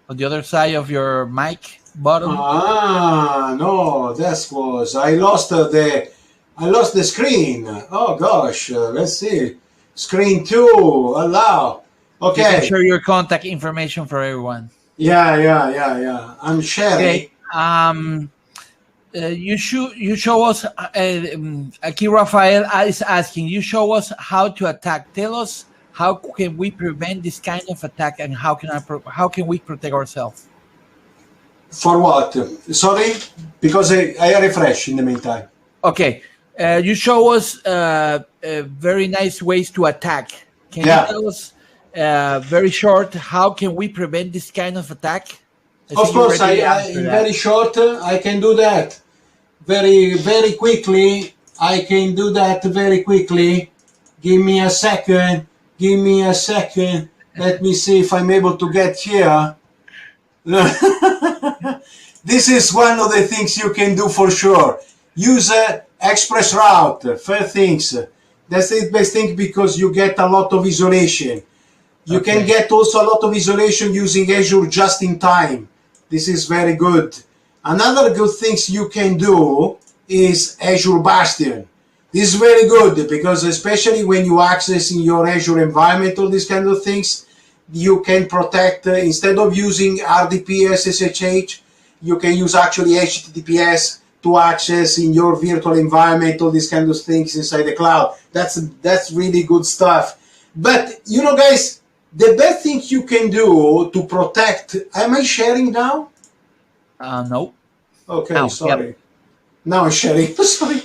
on the other side of your mic bottom. No, that was... I lost the screen. Oh gosh, let's see. Screen 2, allow. Okay. You can share your contact information for everyone. Yeah. I'm sharing. Okay. You show us. Aki Rafael is asking. You show us how to attack. Tell us how can we prevent this kind of attack, and how can we protect ourselves? For what? Sorry, because I refresh in the meantime. Okay. You show us very nice ways to attack. Can you tell us? Very short, how can we prevent this kind of attack? Of course, in very short, I can do that very quickly. I can do that very quickly. Give me a second. Let me see if I'm able to get here. This is one of the things you can do for sure. Use express route. First things. That's the best thing, because you get a lot of isolation. You can get also a lot of isolation using Azure just in time. This is very good. Another good things you can do is Azure Bastion. This is very good, because especially when you access in your Azure environment, all these kind of things, you can protect, instead of using RDP SSH, you can use actually HTTPS to access in your virtual environment, all these kind of things inside the cloud. That's really good stuff. But, you know, guys, the best thing you can do to protect... Am I sharing now? No. Okay, no, sorry. Yep. Now I'm sharing. Sorry.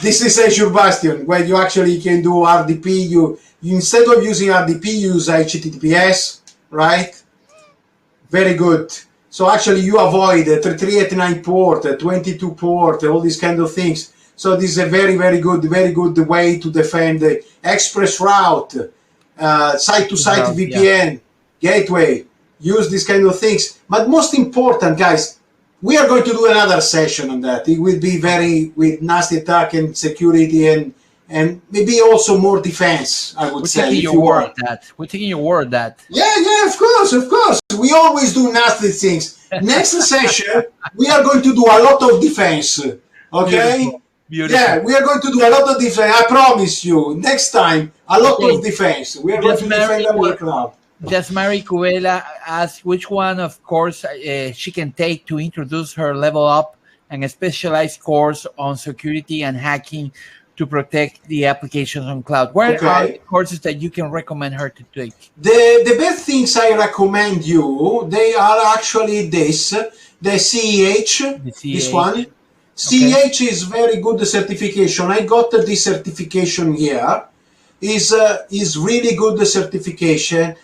This is Azure Bastion, where you actually can do RDP. You instead of using RDP, use HTTPS, right? Very good. So actually you avoid 389 port, 22 port, all these kind of things. So this is a very good way to defend the express route. Site-to-site VPN, gateway, use these kind of things. But most important, guys, we are going to do another session on that. It will be with nasty attack and security and maybe also more defense, I would say. We're taking your word that. Yeah, of course. We always do nasty things. Next session, we are going to do a lot of defense, okay? Beautiful. Yeah, we are going to do a lot of defense. I promise you. Next time, a lot of defense. We are going to defend our cloud. Just Mary Cubela asked which one, of course, she can take to introduce her level up and a specialized course on security and hacking to protect the applications on cloud. What are the courses that you can recommend her to take? The best things I recommend you, they are actually the CEH, this one. CEH is very good certification. I got this certification here. Is really good certification.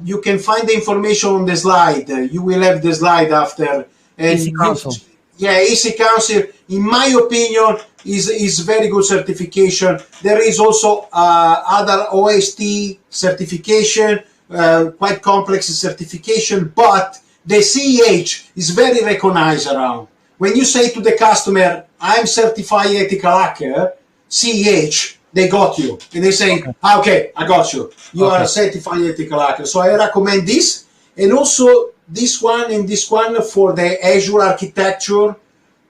You can find the information on the slide. You will have the slide after. And Easy Council. Easy Council, in my opinion, is very good certification. There is also other OST certification, quite complex certification, but the CEH is very recognized around. When you say to the customer, I'm certified ethical hacker, CEH, they got you. And they say, okay, I got you. You are a certified ethical hacker. So I recommend this. And also this one and this one for the Azure architecture.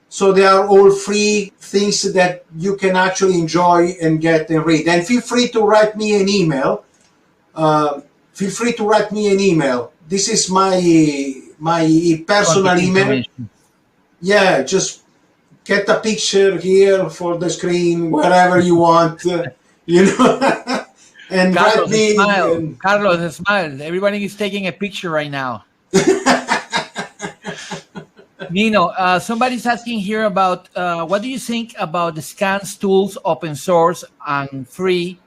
So they are all free things that you can actually enjoy and get and read. And feel free to write me an email. This is my personal email. Yeah, just get a picture here for the screen, wherever you want, and Carlos, write me. Smile. Carlos, smile. Everybody is taking a picture right now. Nino, somebody's asking here about what do you think about the scans tools, open source and free,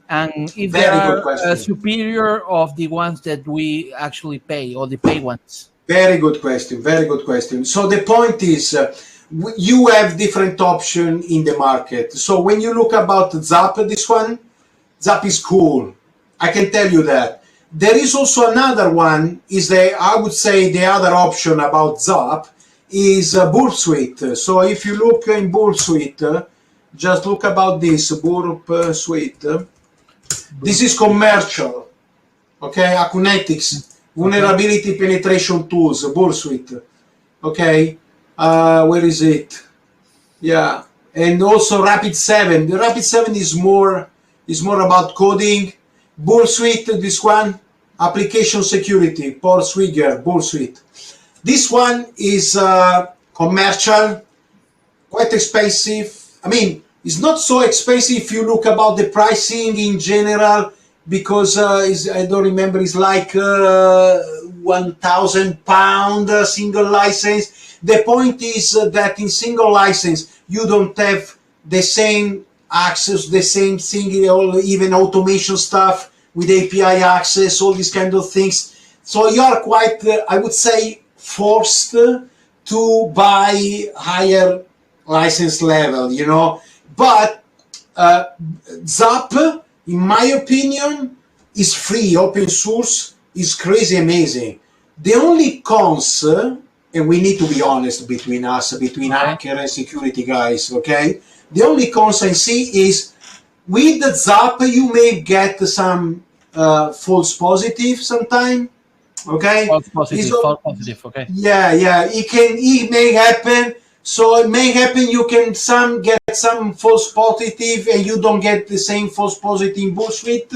and if they are superior of the ones that we actually pay or the pay ones? Very good question. So the point is, you have different options in the market. So when you look about Zap, this one, Zap is cool. I can tell you that. There is also another one, I would say the other option about Zap is Burp Suite. So if you look in Burp Suite, just look about this, Burp Suite. This is commercial, okay, Acunetics. Vulnerability penetration tools, Burp Suite. Okay, where is it? Yeah, and also Rapid7. The Rapid7 is more about coding. Burp Suite, this one, application security. Paul Swigger, Burp Suite. This one is commercial, quite expensive. I mean, it's not so expensive if you look about the pricing in general. Because I don't remember, it's like £1,000 single license. The point is that in single license, you don't have the same access, the same thing, even automation stuff with API access, all these kind of things. So you are quite, I would say, forced to buy higher license level, But Zap, in my opinion, is free, open source, is crazy amazing. The only cons, and we need to be honest between us, between hacker and security guys, okay? The only cons I see is with the Zap, you may get some false positive sometime, okay? False positive, okay. Yeah, it may happen. So it may happen you can get some false positive and you don't get the same false positive in Burp Suite.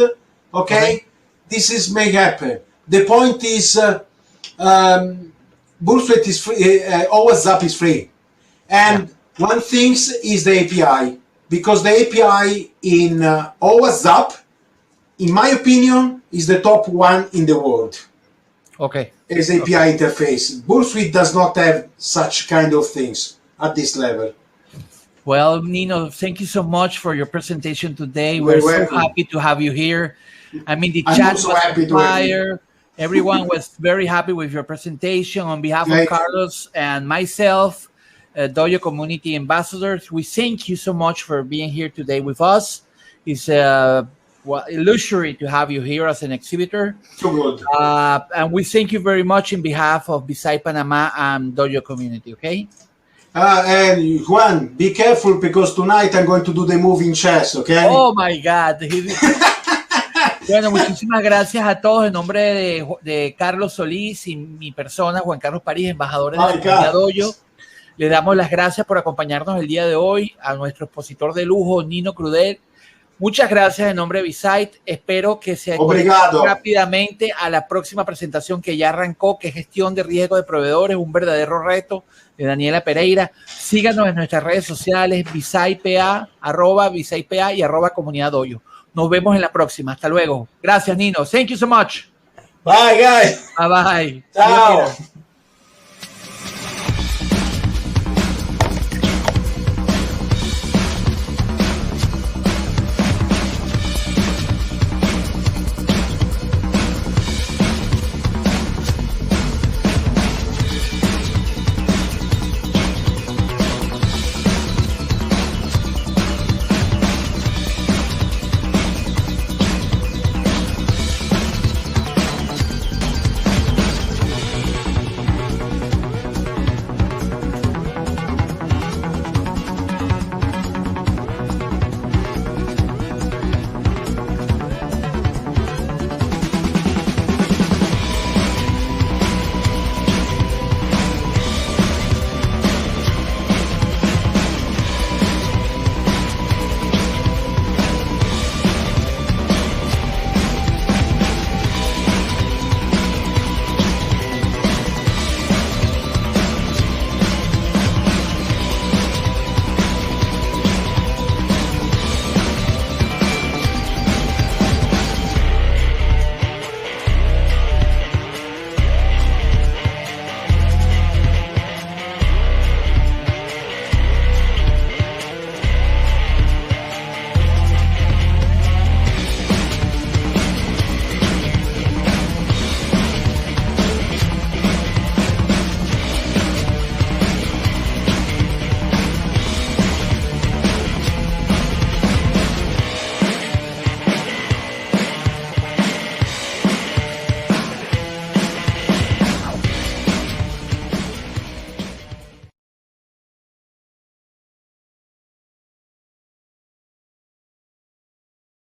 Okay? This may happen. The point is Burp Suite is free, always Zap is free. And one thing is the API. Because the API in always Zap, in my opinion, is the top one in the world. Okay. As API interface. Burp Suite does not have such kind of things at this level. Well, Nino, thank you so much for your presentation today. We're so happy to have you here. I mean, the chat was on fire. Everyone was very happy with your presentation. On behalf of Carlos and myself, Dojo Community Ambassadors, we thank you so much for being here today with us. It's a luxury to have you here as an exhibitor. So good. And we thank you very much in behalf of Beside Panama and Dojo Community, okay? And Juan, be careful because tonight I'm going to do the moving chess, okay? Oh my God. Bueno, muchísimas gracias a todos en nombre de Carlos Solís y mi persona, Juan Carlos París, embajadores de la comunidad Dojo. Le damos las gracias por acompañarnos el día de hoy, a nuestro expositor de lujo, Nino Crudel. Muchas gracias en nombre de Beside. Espero que se conecten rápidamente a la próxima presentación que ya arrancó, que es gestión de riesgo de proveedores, un verdadero reto, de Daniela Pereira. Síganos en nuestras redes sociales, BesidePA, @BesidePA y @Comunidad Dojo. Nos vemos en la próxima. Hasta luego. Gracias, Nino. Thank you so much. Bye, guys. Bye, bye. Ciao.